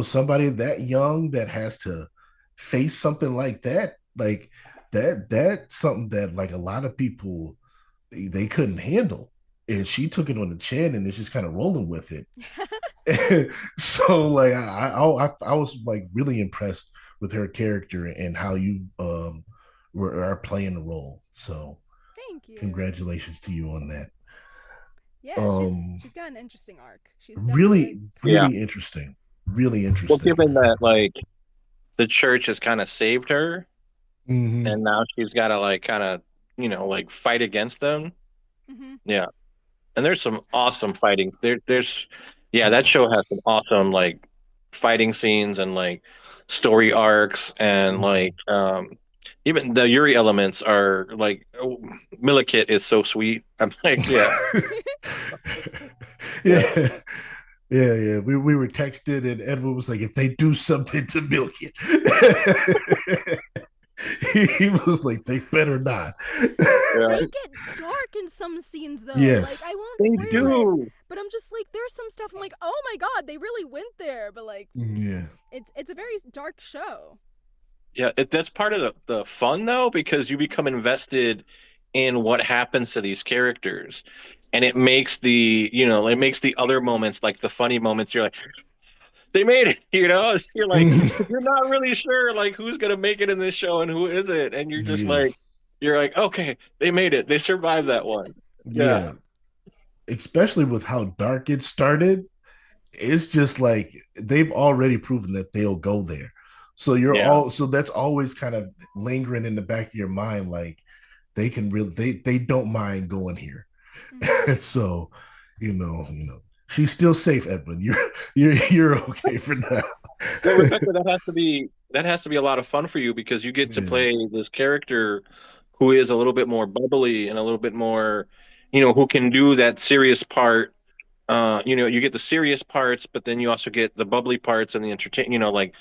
somebody that young that has to face something like that, like that's something that like a lot of people they couldn't handle, and she took it on the chin and is just kind of rolling with it. So like I was like really impressed with her character and how you are playing the role. So Thank you. congratulations to you on that. Yeah, she's Um, she's got an interesting arc. She's definitely a really, Yeah. really interesting. Really Well, interesting. given that like the church has kind of saved her, Hmm. and now she's got to like kind of like fight against them. mm-hmm. Yeah. And there's some awesome fighting. There's yeah, that show has some awesome like fighting scenes and like story arcs and like even the Yuri elements are like Millikit is so sweet. I'm like, yeah, yeah, Yeah. Yeah, yeah. We were texted and Edwin was like, if they do something to Milk it. He was like, they better not. yeah. They get dark in some scenes though. Like Yes. I won't They spoil it, do. but I'm just like there's some stuff I'm like, "Oh my god, they really went there." But like Yeah. it's a very dark show. Yeah, that's part of the fun though, because you become invested in what happens to these characters. And it makes the other moments, like the funny moments, you're like, they made it, You're like, you're not really sure like who's gonna make it in this show and who isn't, and Yeah. you're like, okay, they made it, they survived that one. Yeah, Yeah. Especially with how dark it started, it's just like they've already proven that they'll go there. yeah, So that's always kind of lingering in the back of your mind, like they don't mind going here. Mm-hmm. So, she's still safe, Edwin. You're okay for now. well, Rebecca, that has to be a lot of fun for you because you get to Yeah. play this character who is a little bit more bubbly and a little bit more, who can do that serious part. You get the serious parts, but then you also get the bubbly parts and the entertain, like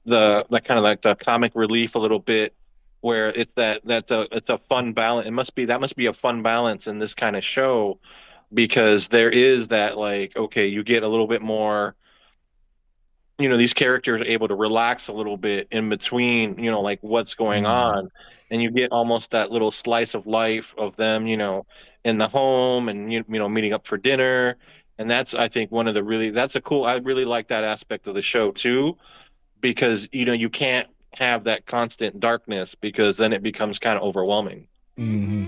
the like kind of like the comic relief a little bit, where it's a fun balance. That must be a fun balance in this kind of show because there is that like okay, you get a little bit more. These characters are able to relax a little bit in between, like what's going Mm, on. And you get almost that little slice of life of them, in the home and, meeting up for dinner. And that's, I think, I really like that aspect of the show too, because, you can't have that constant darkness because then it becomes kind of overwhelming. mm, Mm-hmm.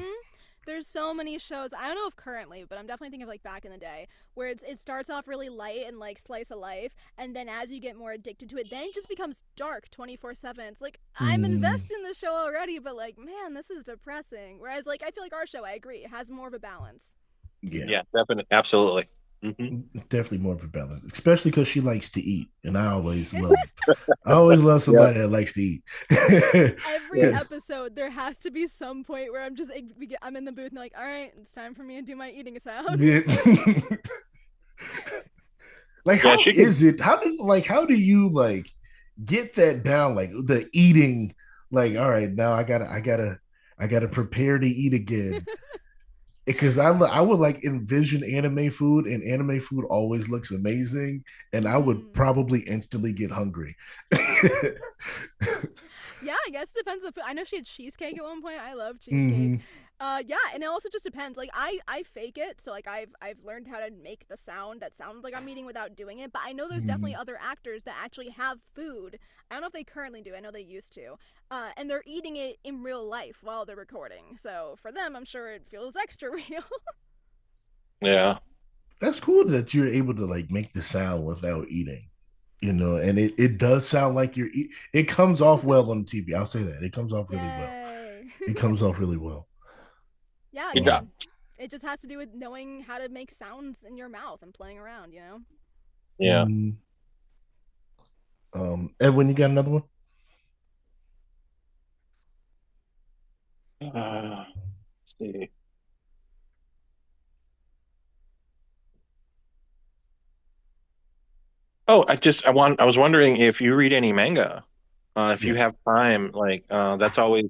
There's so many shows. I don't know if currently, but I'm definitely thinking of like back in the day where it starts off really light and like slice of life, and then as you get more addicted to it, then it just becomes dark 24/7. It's like I'm Mm, invested in the show already, but like man, this is depressing. Whereas like I feel like our show, I agree, it has more of a balance. yeah, Yeah, definitely, absolutely. Hmm. definitely more of a balance, especially because she likes to eat, and I always love Yeah. somebody that likes to eat. Every episode, there has to be some point where I'm in the booth and they're like, all right, it's time for me to do my eating sounds. Yeah. Like, Yeah, how she can. is it? How do you like get that down? Like the eating, like, all right, now I gotta prepare to eat again. Because I would like envision anime food, and anime food always looks amazing, and I would Mm. probably instantly get hungry. Yeah, I guess it depends on food. I know she had cheesecake at one point. I love cheesecake. Hmm. Yeah, and it also just depends. Like I fake it, so like I've learned how to make the sound that sounds like I'm eating without doing it. But I know there's definitely Hmm. other actors that actually have food. I don't know if they currently do. I know they used to. And they're eating it in real life while they're recording. So for them, I'm sure it feels extra real. Yeah. That's cool that you're able to like make the sound without eating, and it does sound like it comes off well on TV. I'll say that. It comes off really well. Yay. It comes off really well. Yeah, Good job. Um, again, it just has to do with knowing how to make sounds in your mouth and playing around, you know? Yeah. mm, Edwin, you got another one? Let's see. Oh, I was wondering if you read any manga. If you Yeah. have time, like that's always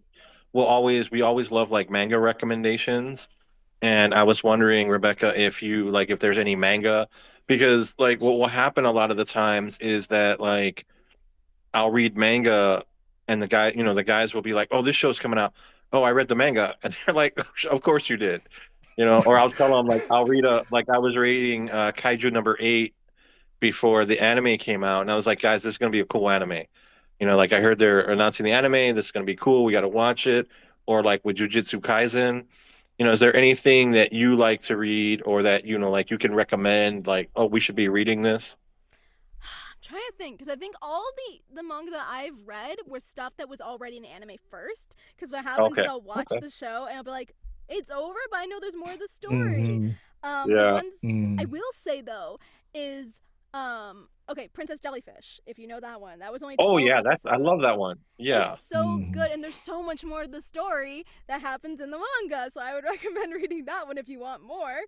we always love like manga recommendations. And I was wondering, Rebecca, if you like if there's any manga, because like what will happen a lot of the times is that like I'll read manga and the guys will be like, "Oh, this show's coming out. Oh, I read the manga." And they're like, "Of course you did." Or I'll tell them like I'll read a like I was reading Kaiju number 8 before the anime came out, and I was like, "Guys, this is going to be a cool anime." Like I heard they're announcing the anime, this is going to be cool. We got to watch it. Or like with Jujutsu Kaisen, is there anything that you like to read or that like you can recommend like, "Oh, we should be reading this?" I'm trying to think because I think all the manga that I've read were stuff that was already in anime first. Because what happens is Okay. I'll watch Okay. the show and I'll be like, it's over, but I know there's more of the story. Hmm. The Yeah. ones I Hmm. will say though is okay, Princess Jellyfish. If you know that one, that was only Oh 12 yeah, that's I love episodes. that one. It's Yeah. so Hmm. good, and there's so much more to the story that happens in the manga. So I would recommend reading that one if you want more.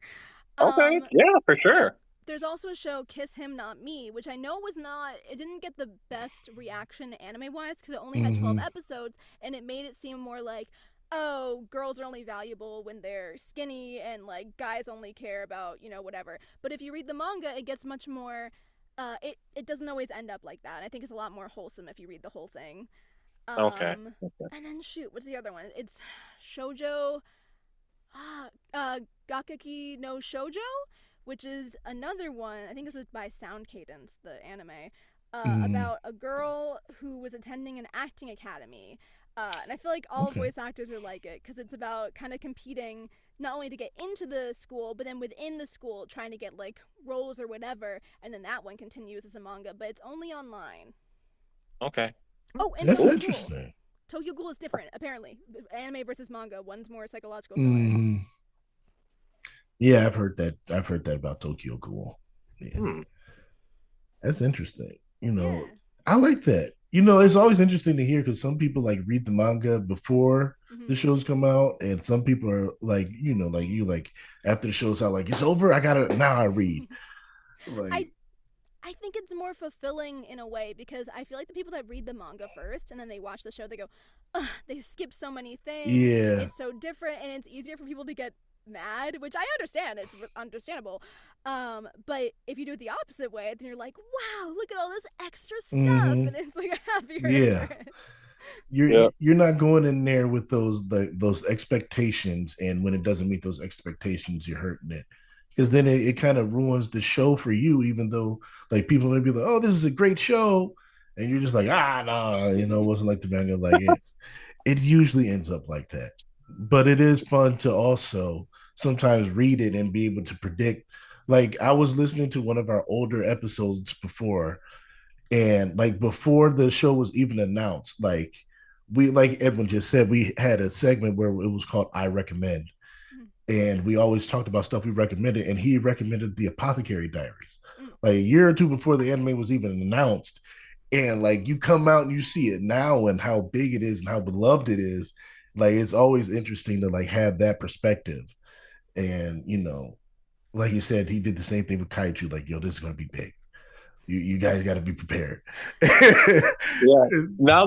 Okay. Um, Yeah, for sure. there's also a show Kiss Him Not Me, which I know was not it didn't get the best reaction anime wise because it only had 12 Hmm. episodes, and it made it seem more like, oh, girls are only valuable when they're skinny, and like guys only care about whatever. But if you read the manga, it gets much more it doesn't always end up like that. I think it's a lot more wholesome if you read the whole thing. Okay. um and then shoot, what's the other one? It's shoujo, ah, Gakaki no Shoujo, which is another one. I think this was by Sound Cadence, the anime, Hmm. about a girl who was attending an acting academy. And I feel like all Okay. voice actors are like it because it's about kind of competing not only to get into the school, but then within the school trying to get like roles or whatever. And then that one continues as a manga, but it's only online. Okay. Oh, and That's Cool. Tokyo Ghoul. interesting. Tokyo Ghoul is different, apparently. Anime versus manga. One's more psychological thriller. Hmm. Yeah, I've heard that about Tokyo Ghoul. Yeah, Hmm. that's interesting. Yeah. I like that. It's always interesting to hear because some people like read the manga before the Mm-hmm. shows come out, and some people are like, like you, like after the show's out, like it's over. I gotta now. I read I like, I think it's more fulfilling in a way because I feel like the people that read the manga first and then they watch the show, they go, ugh, they skip so many things. yeah, It's so different, and it's easier for people to get mad, which I understand. It's understandable. But if you do it the opposite way, then you're like, wow, look at all this extra stuff, hmm, and it's like a happier yeah. ending. Yeah. You're not going in there with those expectations, and when it doesn't meet those expectations, you're hurting it because then it kind of ruins the show for you. Even though like people may be like, "Oh, this is a great show," and you're just like, "Ah, no, it wasn't like the manga." Like it usually ends up like that. but it is fun to also sometimes read it and be able to predict. Like I was listening to one of our older episodes before, and like before the show was even announced, like Edwin just said, we had a segment where it was called I Recommend. Mm, And we always talked about stuff we recommended, and he recommended the Apothecary Diaries. mm. Like a year or two before the anime was even announced. And like you come out and you see it now and how big it is and how beloved it is. Like it's always interesting to like have that perspective. And like you said, he did the same thing with Kaiju. Like, yo, this is gonna be big. You guys got to be prepared. Yeah. Now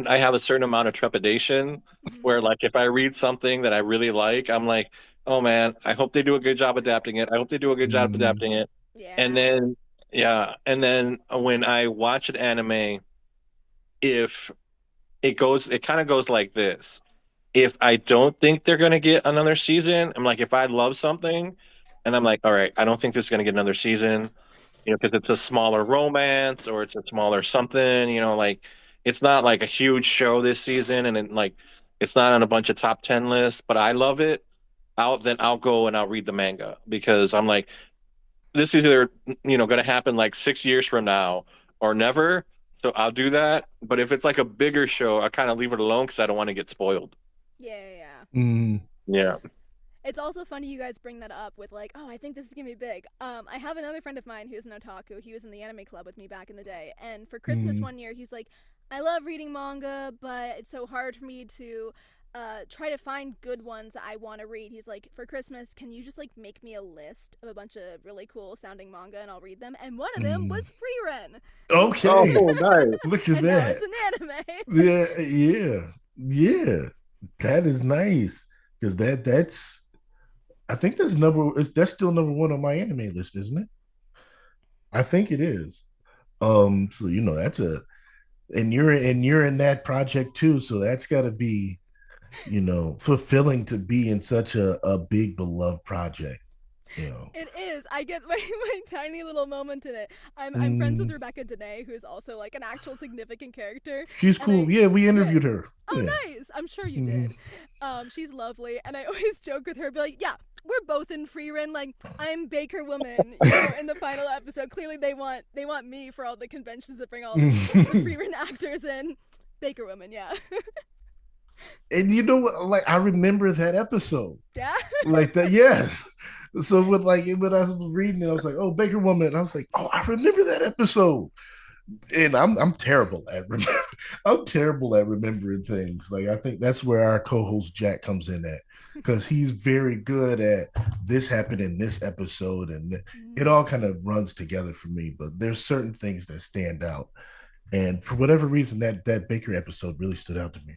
I have a certain amount of trepidation Mhm. where like if I read something that I really like, I'm like, oh man, I hope they do a good job adapting it. I hope they do a good job Mm, adapting it. And Yeah. then yeah, and then when I watch an anime, if it kind of goes like this. If I don't think they're going to get another season, I'm like, if I love something and I'm like, all right, I don't think this is going to get another season, because it's a smaller romance or it's a smaller something, like it's not like a huge show this season and like it's not on a bunch of top 10 lists, but I love it. I'll go and I'll read the manga because I'm like, this is either, going to happen like 6 years from now or never. So I'll do that. But if it's like a bigger show, I kind of leave it alone because I don't want to get spoiled. Yeah, yeah, yeah. mm, Yeah. It's also funny you guys bring that up with like, oh, I think this is gonna be big. I have another friend of mine who's an otaku. He was in the anime club with me back in the day, and for Christmas mm, one year, he's like, I love reading manga, but it's so hard for me to try to find good ones that I want to read. He's like, for Christmas, can you just like make me a list of a bunch of really cool sounding manga and I'll read them? And one of them was mm. Free Run, Okay, Oh, nice. look at and now it's that. an anime. Yeah, yeah, yeah. That is nice because that's I think that's still number one on my anime list, isn't it? I think it is. So that's a and you're in that project too, so that's got to be fulfilling to be in such a big beloved project. You know, It is. I get my tiny little moment in it. I'm friends with mm, Rebecca Dene, who's also like an actual significant character, she's and I cool. Yeah, we yeah. interviewed her. Oh, Yeah. nice. I'm sure you Hmm. did. She's lovely, and I always joke with her, be like, yeah, we're both in free run. Like I'm Baker Woman, in the final episode. Clearly, they want me for all the conventions that bring all the free run actors in. Baker Woman, yeah, And you know what? Like I remember that episode. yeah. Like that, yes. So when I was reading it, I was like, "Oh, Baker Woman," and I was like, "Oh, I remember that episode." And I'm terrible at I'm terrible at remembering things. Like I think that's where our co-host Jack comes in at because he's very good at this happened in this episode, and it all kind of runs together for me. But there's certain things that stand out, and for whatever reason, that Baker episode really stood out to me.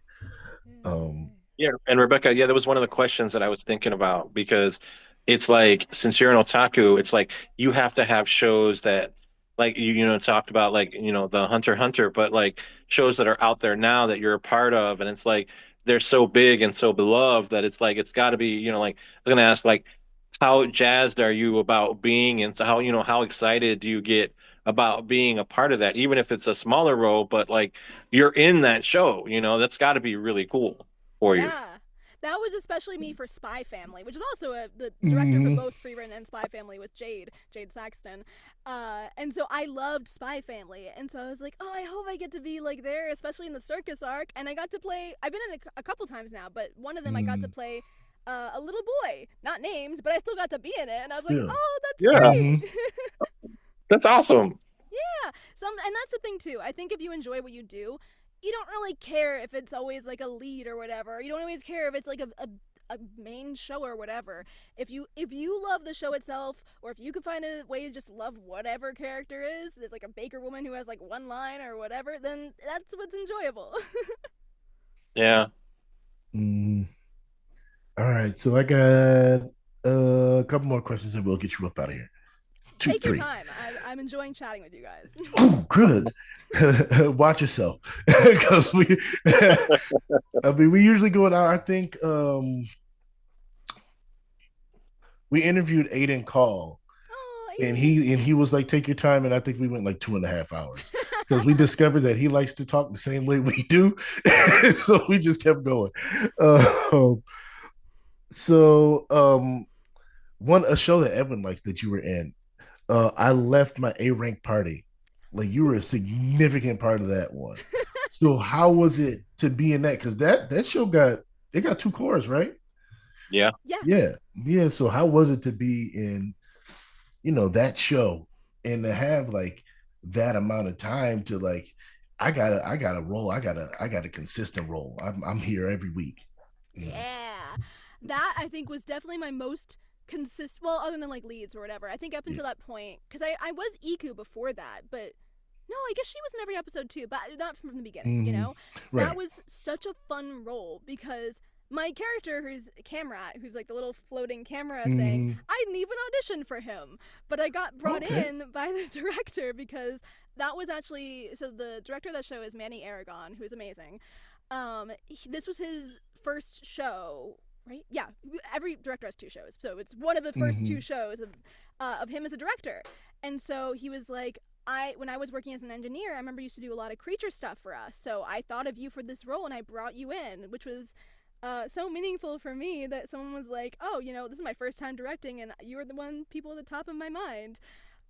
Um, Yeah, and Rebecca, yeah, that was one of the questions that I was thinking about because it's like since you're an otaku, it's like you have to have shows that like talked about like the Hunter x Hunter, but like shows that are out there now that you're a part of, and it's like they're so big and so beloved that it's like it's got to be like I was gonna ask like how jazzed are you about being and so how excited do you get about being a part of that, even if it's a smaller role, but like you're in that show, that's got to be really cool for you. Yeah. That was especially me for Spy Family, which is also the director for mm, both Freerun and Spy Family was Jade Saxton. And so I loved Spy Family. And so I was like, oh, I hope I get to be like there, especially in the circus arc. And I got to play, I've been in a couple times now, but one of them I got to mm, play a little boy, not named, but I still got to be in it. And I was like, still. oh, that's Yeah, Hmm. great. that's awesome. Yeah. And that's the thing too. I think if you enjoy what you do, you don't really care if it's always like a lead or whatever. You don't always care if it's like a main show or whatever. If you love the show itself, or if you can find a way to just love whatever character is, it's like a Baker Woman who has like one line or whatever, then that's what's enjoyable. Yeah. Mm. All right, so I got a couple more questions and we'll get you up out of here. Two, Take your three. time. I'm enjoying chatting with you guys. Oh, good. Watch yourself, because I mean, we usually go out. I think we interviewed Aiden Call, Oh, and Aiden. he was like, "Take your time," and I think we went like 2.5 hours. because we discovered that he likes to talk the same way we do. So we just kept going. Uh, so one a show that Edwin likes that you were in. I left my A rank party. Like you were a significant part of that one. So how was it to be in that? Because that show got it got two cores, right? Yeah. Yeah. Yeah, yeah. So how was it to be in that show and to have like that amount of time to like I gotta roll. I got a consistent role. I'm here every week. You know. Yeah. That I think was definitely my most consistent, well, other than like leads or whatever. I think up Yeah. until that point, because I was Iku before that, but no, I guess she was in every episode too, but not from the beginning, you Hmm. know? That Right. was such a fun role because my character, who's Camrat, who's like the little floating camera thing, Hmm. I didn't even audition for him, but I got brought Okay. in by the director because that was actually, so the director of that show is Manny Aragon, who's amazing. This was his first show, right? Yeah, every director has two shows, so it's one of the first two Hmm. shows of him as a director. And so he was like, when I was working as an engineer, I remember you used to do a lot of creature stuff for us. So I thought of you for this role, and I brought you in, which was so meaningful for me that someone was like, "Oh, this is my first time directing, and you were the one people at the top of my mind."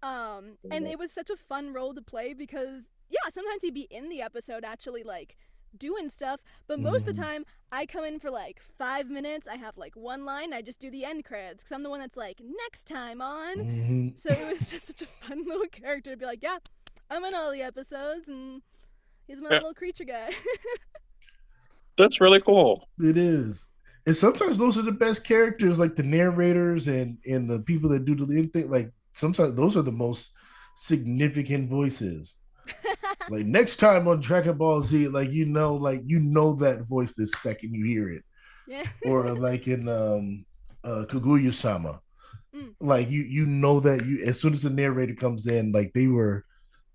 And it was such a fun role to play because yeah, sometimes he'd be in the episode actually like doing stuff, but most of the Hmm. time I come in for like 5 minutes. I have like one line. I just do the end credits because I'm the one that's like next time on. Hmm. So it was just such a fun little character to be like, yeah, I'm in all the episodes and he's my Yeah. little creature guy. That's really cool. It is. And sometimes those are the best characters, like the narrators and the people that do the lead thing. Like sometimes those are the most significant voices. Like next time on Dragon Ball Z, like that voice the second you hear it. Yeah. Or like in Kaguya Sama. Mm. Like you know that you as soon as the narrator comes in, like they were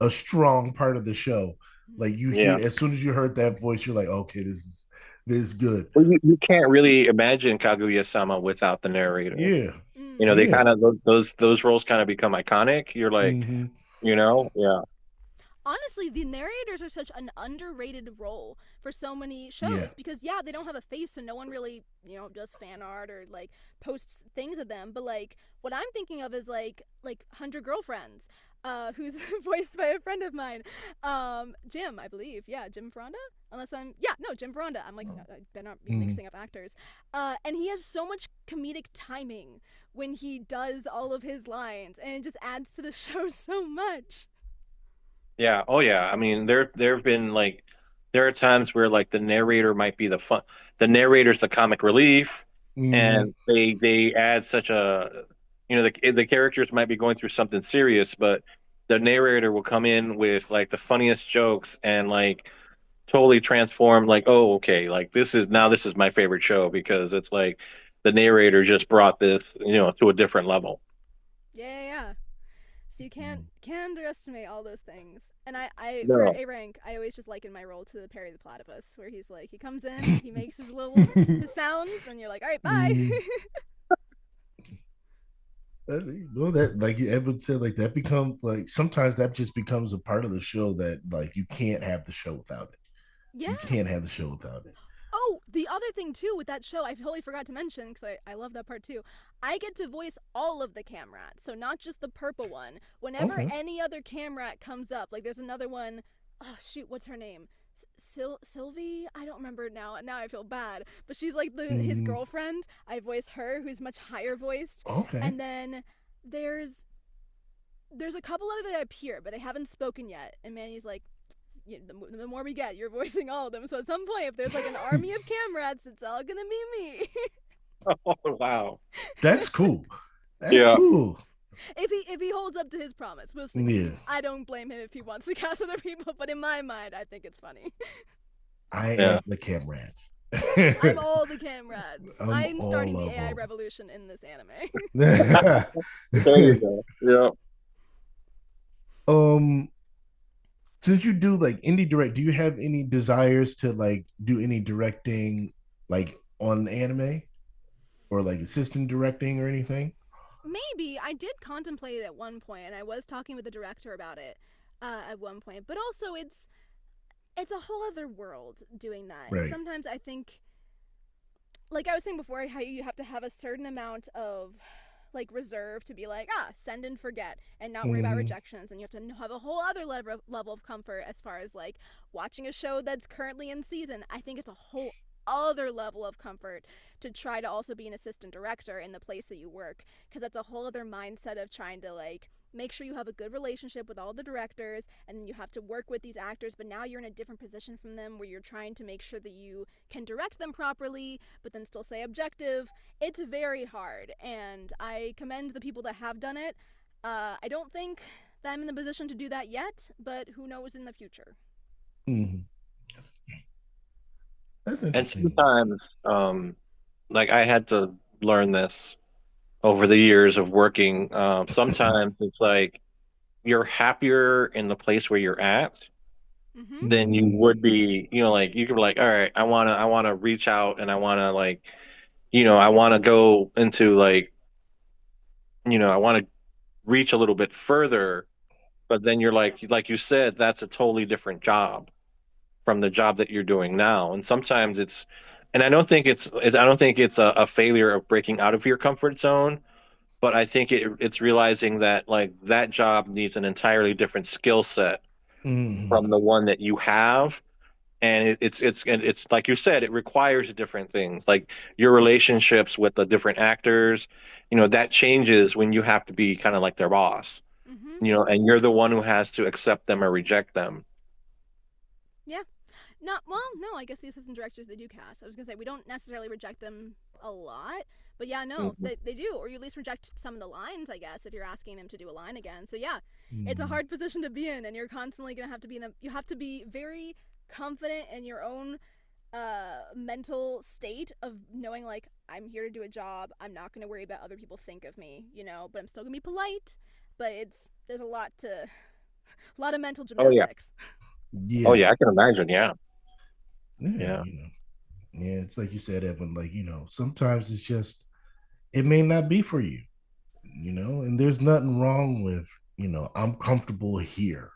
a strong part of the show. Like you Yeah. hear as soon as you heard that voice, you're like, okay, this is good. Well, you can't really imagine Kaguya-sama without the narrator. Yeah, They yeah. kind of those roles kind of become iconic. You're like, Mm-hmm. yeah, Honestly, the narrators are such an underrated role for so many Yeah. shows because yeah, they don't have a face, so no one really does fan art or like posts things of them. But like what I'm thinking of is like 100 Girlfriends, who's voiced by a friend of mine, Jim, I believe. Yeah, Jim Fonda. Unless Jim Fonda. I'm like I better not be Mm-hmm. mixing up actors. And he has so much comedic timing when he does all of his lines, and it just adds to the show so much. yeah, oh yeah. I mean, there have been like there are times where like the narrator might be the narrator's the comic relief, Mm-hmm. and they add such a the characters might be going through something serious, but the narrator will come in with like the funniest jokes and like totally transform like, oh, okay, like this is my favorite show because it's like the narrator just brought this to a different level. Yeah, yeah, yeah. So you can't underestimate all those things. And I for No. A rank, I always just liken my role to Perry the Platypus, where he's like he comes in, he makes his little his sounds, and you're like, all right, bye. Mm-hmm. That like Evan said, like that becomes like sometimes that just becomes a part of the show that like you can't have the show without it. Yeah. You can't have the show without it. Oh, the other thing too with that show, I totally forgot to mention because I love that part too. I get to voice all of the Camrats, so not just the purple one. Whenever Okay. any other Camrat comes up, like there's another one. Oh shoot, what's her name? Sylvie? I don't remember now. Now I feel bad, but she's like his Mm-hmm. girlfriend. I voice her, who's much higher voiced, Okay. and then there's a couple other that appear, but they haven't spoken yet. And Manny's like, the more we get, you're voicing all of them. So at some point, if there's like an army of Camrats, it's all gonna be me. Oh, wow. That's cool. That's Yeah. cool. If he holds up to his promise, we'll see. Yeah. I don't blame him if he wants to cast other people, but in my mind, I think it's funny. I Yeah. am the Camrats. I'm all the Camrats. I'm I'm starting all the of AI them. revolution in this anime. There you go. Yeah. um, since you do like indie direct, do you have any desires to like do any directing like on anime or like assistant directing or anything? Maybe I did contemplate it at one point, and I was talking with the director about it. at one point, but also it's a whole other world doing that. And Right. sometimes I think, like I was saying before, how you have to have a certain amount of like reserve to be like, send and forget and not worry about Mm-hmm. rejections. And you have to have a whole other level of comfort as far as like watching a show that's currently in season. I think it's a whole other level of comfort to try to also be an assistant director in the place that you work, because that's a whole other mindset of trying to like make sure you have a good relationship with all the directors, and then you have to work with these actors, but now you're in a different position from them where you're trying to make sure that you can direct them properly but then still say objective. It's very hard, and I commend the people that have done it. I don't think that I'm in the position to do that yet, but who knows in the future. Mm-hmm. That's And interesting. sometimes, like I had to learn this over the years of working. Sometimes it's like you're happier in the place where you're at Mm-hmm. than you Mm-hmm. would be, like you could be like, all right, I wanna reach out and I wanna like, I wanna go into like, I wanna reach a little bit further, but then you're like you said, that's a totally different job from the job that you're doing now. And sometimes and I don't think I don't think it's a failure of breaking out of your comfort zone, but I think it's realizing that like that job needs an entirely different skill set Mm-hmm. from the one that you have. And it's like you said, it requires different things. Like your relationships with the different actors, that changes when you have to be kind of like their boss, Mm-hmm. and you're the one who has to accept them or reject them. Yeah. Not well, no, I guess the assistant directors, they do cast. I was gonna say we don't necessarily reject them a lot, but yeah, no, Mhm. they do, or you at least reject some of the lines, I guess, if you're asking them to do a line again. So yeah, it's a Mm-hmm. hard position to be in, and you're constantly gonna have to be in the. You have to be very confident in your own mental state of knowing like I'm here to do a job. I'm not gonna worry about other people think of me, but I'm still gonna be polite. But there's a lot of mental Oh yeah. gymnastics. Oh Yeah. yeah, I can imagine. Yeah. Yeah. Yeah. Yeah. It's like you said, Evan. Like sometimes it's just it may not be for you. And there's nothing wrong with I'm comfortable here.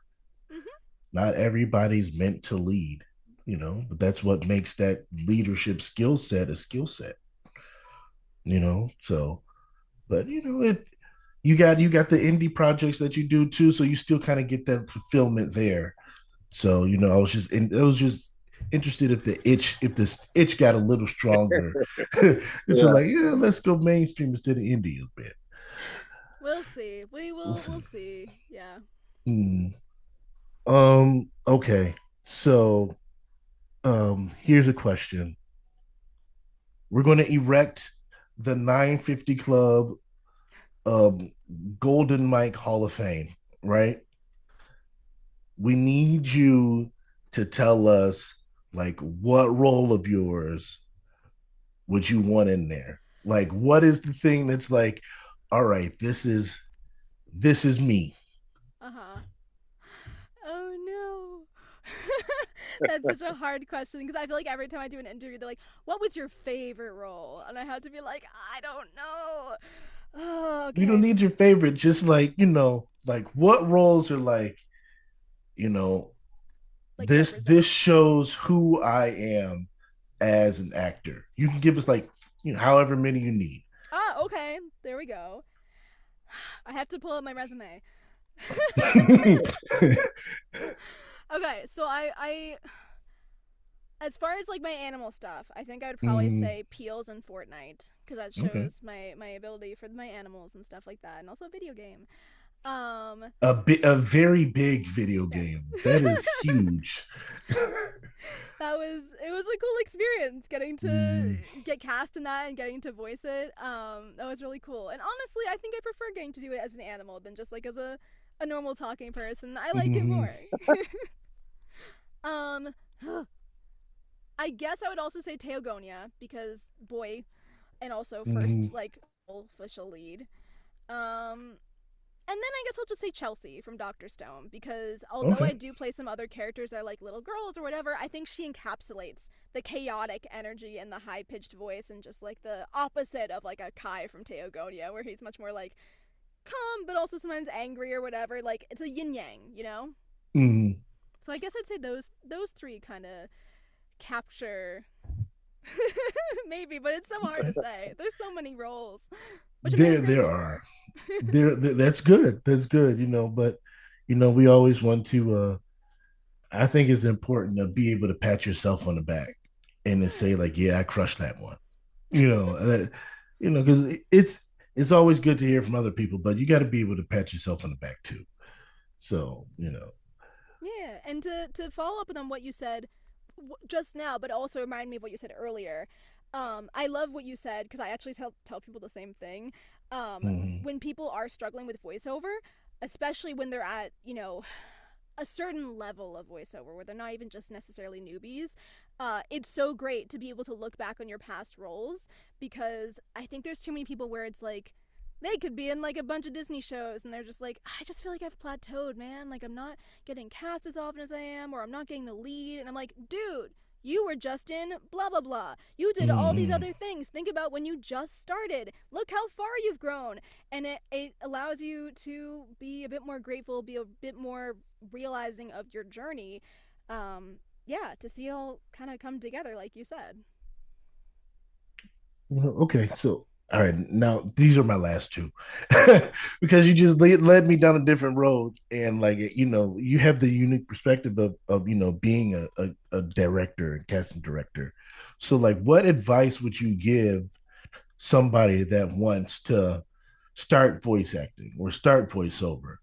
Mm-hmm. Not everybody's meant to lead. But that's what makes that leadership skill set a skill set. So, but it you got the indie projects that you do too, so you still kind of get that fulfillment there. So I was just interested if this itch got a little stronger. It's Yeah. like, yeah, let's go mainstream instead of indie a bit. We'll see. We'll We'll see. see. Yeah. Mm. Okay. So here's a question. We're going to erect the 950 Club um Golden Mike Hall of Fame, right? We need you to tell us like what role of yours would you want in there? Like what is the thing that's like, all right, this is me. Uh-huh. Oh no. That's such a hard question because I feel like every time I do an interview they're like, "What was your favorite role?" And I have to be like, "I don't know." Oh, You don't okay. need your favorite, just like, like what roles are like, you know, Like this represent. shows who I am as an actor. You can give us like, however many you need. Ah, okay. There we go. I have to pull up my resume. Okay, so I as far as like my animal stuff, I think I would probably Mm, say Peels and Fortnite because that okay. shows my ability for my animals and stuff like that, and also video game. Um, A very big video yes. game. That is huge. It was a cool experience getting to Mm, get cast in that and getting to voice it. That was really cool. And honestly, I think I prefer getting to do it as an animal than just like as a normal talking person. I like it mhm, more. um, I guess I would also say Teogonia because boy, and also mhm. first like official lead. Um, and then I guess I'll just say Chelsea from Doctor Stone because although I Okay. do play some other characters that are like little girls or whatever, I think she encapsulates the chaotic energy and the high pitched voice and just like the opposite of like a Kai from Teogonia, where he's much more like calm but also sometimes angry or whatever. Like it's a yin yang, you know? Mm. So I guess I'd say those three kind of capture maybe, but it's so hard to say. There's so many roles, which I mean I'm There grateful are for. that's good. That's good, but we always want to I think it's important to be able to pat yourself on the back and to say Yeah. like, yeah, I crushed that one. That, because it's always good to hear from other people, but you got to be able to pat yourself on the back too. So, Yeah, and to follow up on what you said just now, but also remind me of what you said earlier. I love what you said because I actually tell people the same thing. mhm. When people are struggling with voiceover, especially when they're at a certain level of voiceover where they're not even just necessarily newbies, it's so great to be able to look back on your past roles because I think there's too many people where it's like they could be in like a bunch of Disney shows and they're just like, I just feel like I've plateaued, man. Like I'm not getting cast as often as I am, or I'm not getting the lead. And I'm like, dude, you were just in blah blah blah. You did all these Mhm. other things. Think about when you just started. Look how far you've grown. And it allows you to be a bit more grateful, be a bit more realizing of your journey. Yeah, to see it all kind of come together, like you said. Okay, so all right, now these are my last two because you just led me down a different road, and like you have the unique perspective of being a director and casting director. So, like, what advice would you give somebody that wants to start voice acting or start voiceover?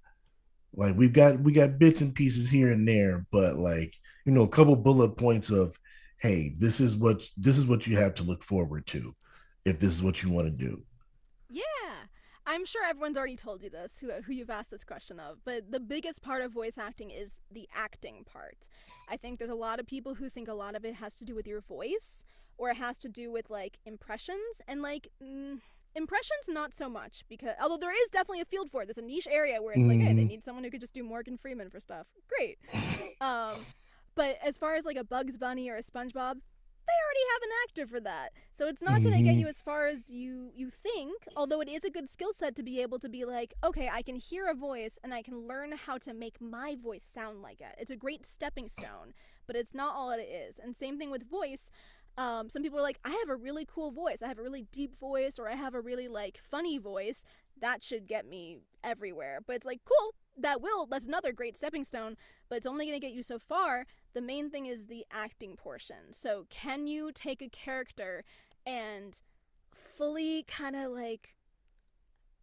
Like, we got bits and pieces here and there, but like a couple bullet points of, hey, this is what you have to look forward to if this is what you want to do. Yeah. I'm sure everyone's already told you this, who you've asked this question of, but the biggest part of voice acting is the acting part. I think there's a lot of people who think a lot of it has to do with your voice or it has to do with like impressions and impressions not so much because although there is definitely a field for it. There's a niche area where it's like, hey, they Mm, need someone who could just do Morgan Freeman for stuff. Great. Um, but as far as like a Bugs Bunny or a SpongeBob, they already have an actor for that. So it's not going to get you mm, as far as you think, although it is a good skill set to be able to be like, okay, I can hear a voice and I can learn how to make my voice sound like it. It's a great stepping stone, but it's not all it is. And same thing with voice. Some people are like, I have a really cool voice. I have a really deep voice, or I have a really like funny voice. That should get me everywhere. But it's like, cool, that's another great stepping stone, but it's only going to get you so far. The main thing is the acting portion. So can you take a character and fully kind of like,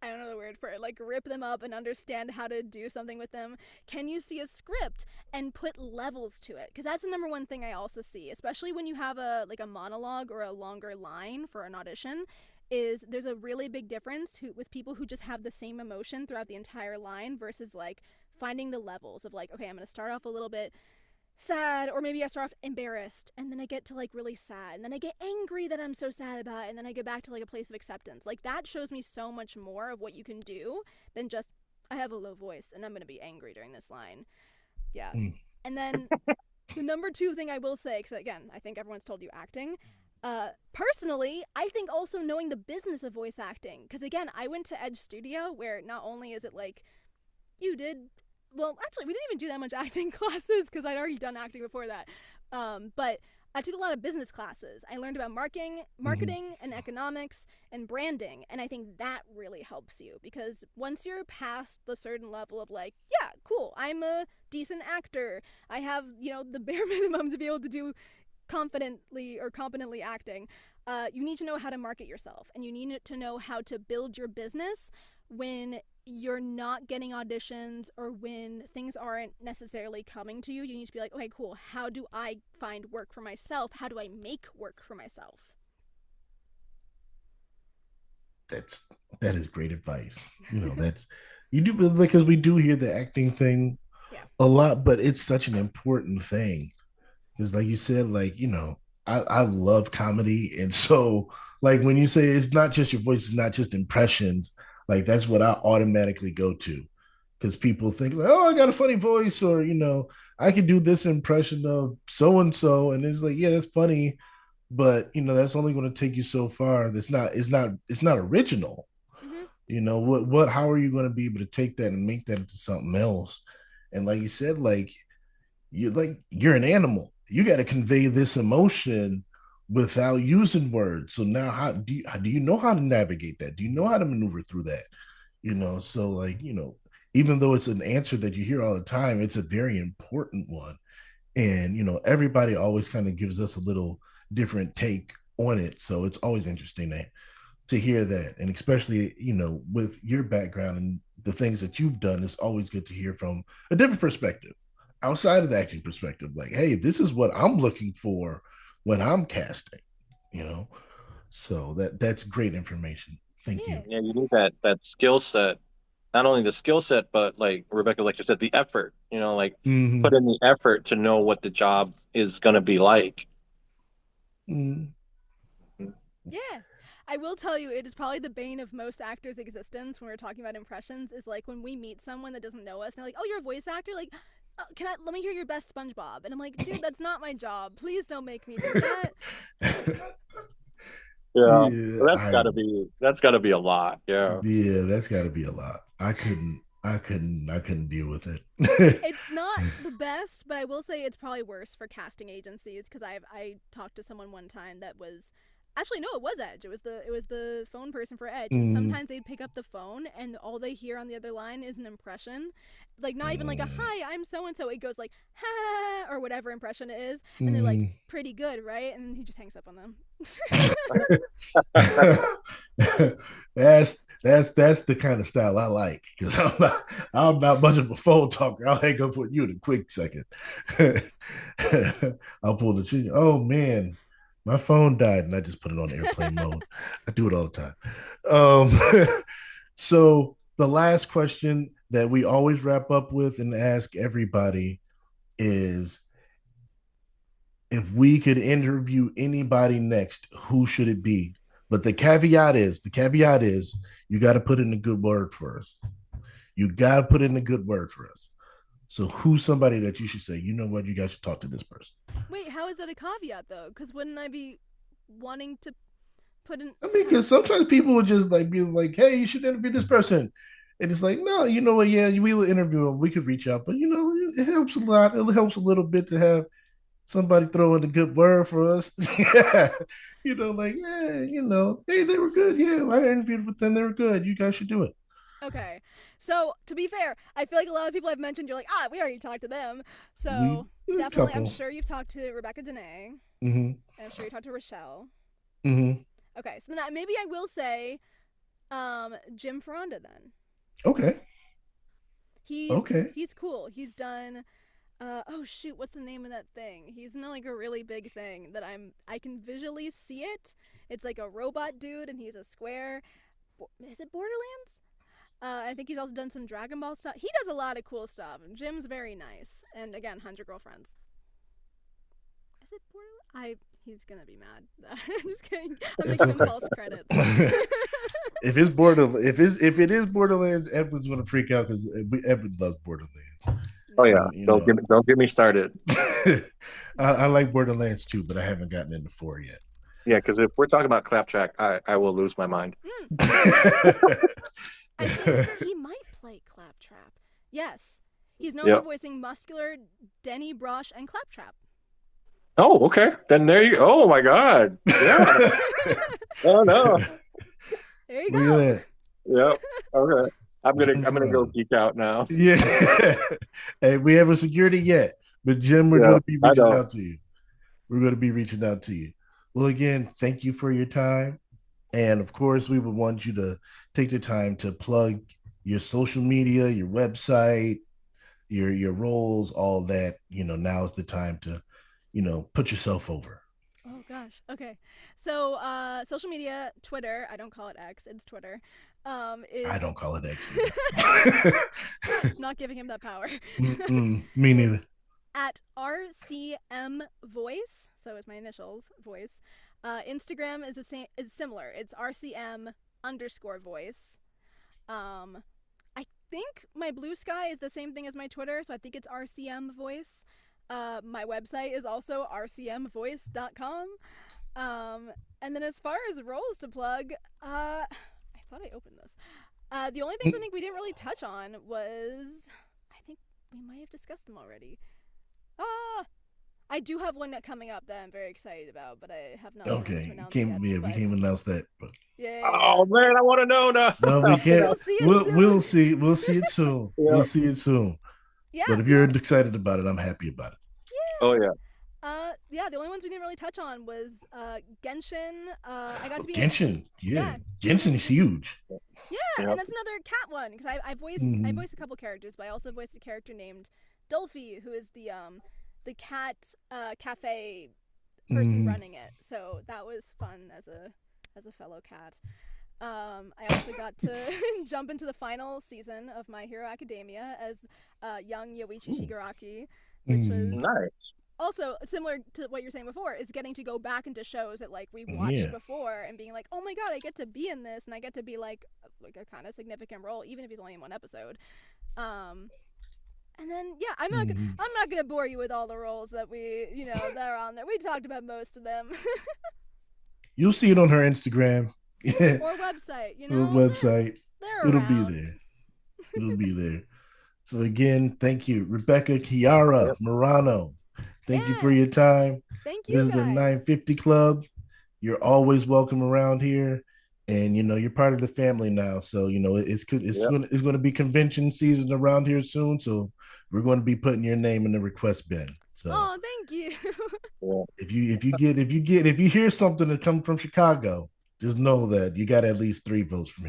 I don't know the word for it, like rip them up and understand how to do something with them? Can you see a script and put levels to it? Because that's the number one thing I also see, especially when you have a monologue or a longer line for an audition. Is there's a really big difference with people who just have the same emotion throughout the entire line versus like finding the levels of like, okay, I'm going to start off a little bit sad, or maybe I start off embarrassed and then I get to like really sad and then I get angry that I'm so sad about it and then I get back to like a place of acceptance. Like that shows me so much more of what you can do than just I have a low voice and I'm going to be angry during this line. Yeah. mm. And then the number two thing I will say, because again, I think everyone's told you acting. Personally, I think also knowing the business of voice acting, because again, I went to Edge Studio where not only is it like you did, well, actually, we didn't even do that much acting classes because I'd already done acting before that. But I took a lot of business classes. I learned about Mhm. marketing and economics and branding, and I think that really helps you because once you're past the certain level of like, yeah, cool, I'm a decent actor. I have the bare minimum to be able to do confidently or competently acting. You need to know how to market yourself, and you need to know how to build your business when you're not getting auditions or when things aren't necessarily coming to you. You need to be like, okay, cool, how do I find work for myself? How do I make work for myself? That's that is great advice. That's you do because we do hear the acting thing Yeah. a lot, but it's such an important thing. Because like you said, like, I love comedy. And so like when you say it's not just your voice, it's not just impressions, like that's what I automatically go to. Because people think like, oh, I got a funny voice, or I can do this impression of so and so. And it's like, yeah, that's funny, but that's only going to take you so far. It's not original. Mm-hmm. What how are you going to be able to take that and make that into something else? And like you said, you're an animal. You got to convey this emotion without using words. So now, how do you know how to navigate that? Do you know how to maneuver through that? So even though it's an answer that you hear all the time, it's a very important one. And everybody always kind of gives us a little different take on it. So it's always interesting to hear that, and especially with your background and the things that you've done, it's always good to hear from a different perspective outside of the acting perspective, like, hey, this is what I'm looking for when I'm casting, you know so that's great information. Thank you. Yeah. Yeah, you need that skill set. Not only the skill set, but like Rebecca, like you said, the effort. Like put Mm-hmm. in the effort to know what the job is going to be like. Mm-hmm. Yeah. I will tell you, it is probably the bane of most actors' existence when we're talking about impressions. Is like when we meet someone that doesn't know us, and they're like, "Oh, you're a voice actor. Like, let me hear your best SpongeBob?" And I'm like, "Dude, that's not my job. Please don't make me do that." Yeah, Yeah, that's got to be a lot. Yeah. yeah, that's got to be a lot. I couldn't deal with it. It's not the best, but I will say it's probably worse for casting agencies because I talked to someone one time that was actually no, it was Edge. It was the phone person for Edge, and Mm, sometimes they'd pick up the phone and all they hear on the other line is an impression, like not even like a mm, hi, I'm so and so. It goes like ha or whatever impression it is, and they're like mm. pretty good, right? And then he just hangs up on them. that's the kind of style I like, because I'm not much of a phone talker. I'll hang up with you in a quick second. I'll pull the trigger. Oh man, my phone died, and I just put it on airplane mode. I do it all the time. So the last question that we always wrap up with and ask everybody is, if we could interview anybody next, who should it be? But the caveat is you got to put in a good word for us. You got to put in a good word for us. So who's somebody that you should say, you know what, you guys should talk to this person? Wait, how is that a caveat though? Because wouldn't I be wanting to put in? I mean, because sometimes people would just like be like, hey, you should interview this person. And it's like, no, you know what? Yeah, we will interview them. We could reach out, but it helps a lot. It helps a little bit to have somebody throw in a good word for us. Yeah. Like, yeah, hey, they were good. Yeah, I interviewed with them. They were good. You guys should do it. Okay. So, to be fair, I feel like a lot of people I've mentioned, you're like, we already talked to them. We So, a definitely, I'm couple. sure you've talked to Rebecca Dene. Mm-hmm. And I'm sure you talked to Rochelle. Mm-hmm. Okay. So, then maybe I will say Jim Ferranda then. Okay. He's Okay. he's cool. He's done oh shoot, what's the name of that thing? He's in like a really big thing that I can visually see it. It's like a robot dude and he's a square. Is it Borderlands? I think he's also done some Dragon Ball stuff. He does a lot of cool stuff. Jim's very nice. And again, 100 Girlfriends. Is it Borderlands? He's gonna be mad. I'm just kidding. I'm It's making him okay. false credits. if it is Borderlands, Edwin's gonna freak out because Edwin loves Borderlands. Oh No. yeah. And Don't get me started. I No. like Borderlands too, but I haven't gotten into four yet. Yeah, because if we're talking about Claptrack, I will lose my mind. I think he might play Claptrap. Yes. He's known for Yep. voicing muscular Denny Brosh and Claptrap. Oh, okay. Then there you. Oh my God. Yeah. Oh no. There you Look at go. that. Yep. Okay. I'm gonna Jim I'm gonna go Brown. geek out now. Yeah. Hey, we haven't secured it yet, but Jim, we're going Yeah, to be I reaching know. out to you. We're going to be reaching out to you. Well, again, thank you for your time. And of course, we would want you to take the time to plug your social media, your website, your roles, all that. Now is the time to, put yourself over. Oh gosh. Okay. So social media, Twitter, I don't call it X, it's Twitter. I Is don't call it X either. not giving him that power. Me Is neither. at RCM Voice, so it's my initials, voice. Instagram is the same, is similar. It's RCM underscore voice. I think my Blue Sky is the same thing as my Twitter, so I think it's RCM Voice. My website is also rcmvoice.com. And then as far as roles to plug, I thought I opened this. The only things I think we didn't really touch on was, I think we might have discussed them already. Ah, I do have one that coming up that I'm very excited about, but I have not been able to Okay, announce it can't yet. yeah, we But can't announce that. But Oh man, I want to know now. no, we You can't. know, you'll see it We'll soon. see. We'll see it soon. yeah. We'll see it soon. Yeah, But if the you're only excited about it, I'm happy about it. Oh yeah. yeah. Yeah, the only ones we didn't really touch on was Genshin. I got Oh, to be in. Genshin, yeah, Yeah, Genshin is huge. yeah, Yeah. and that's another cat one because I Mhm. voiced a couple characters, but I also voiced a character named Dolphy, who is the cat cafe person Mhm. running it. So that was fun as a fellow cat. I also got to jump into the final season of My Hero Academia as young Yoichi Ooh. Shigaraki, which was Mhm. Nice. also similar to what you were saying before, is getting to go back into shows that like we've watched Yeah. before and being like, oh my god, I get to be in this and I get to be like a kind of significant role, even if he's only in one episode. Um, and then yeah, Mhm. I'm not gonna bore you with all the roles that we that are on there. We talked about most of them. You'll see it on her Instagram. Yeah, Or website, her they're website. It'll be around. there. It'll be there. So again, thank you, Rebecca Chiara Yep. Marano. Thank you for Yeah, your time. thank This you is the guys. 950 Club. You're always welcome around here, and you're part of the family now. So Yep. it's going to be convention season around here soon. So we're going to be putting your name in the request bin. So Oh, thank you. Yeah. if you hear something that comes from Chicago, just know that you got at least 3 votes from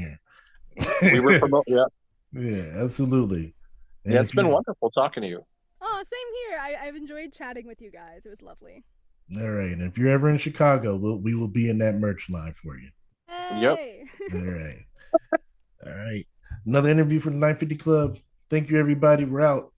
We were here. promote. Yeah. Yeah, absolutely. Yeah. And It's if been you wonderful talking to you. Oh, same here. I've enjoyed chatting with you guys. It was lovely. All right, and if you're ever in Chicago, we will be in that merch line for you. Yep. Hey. All right. All right. Another interview for the 950 Club. Thank you, everybody. We're out.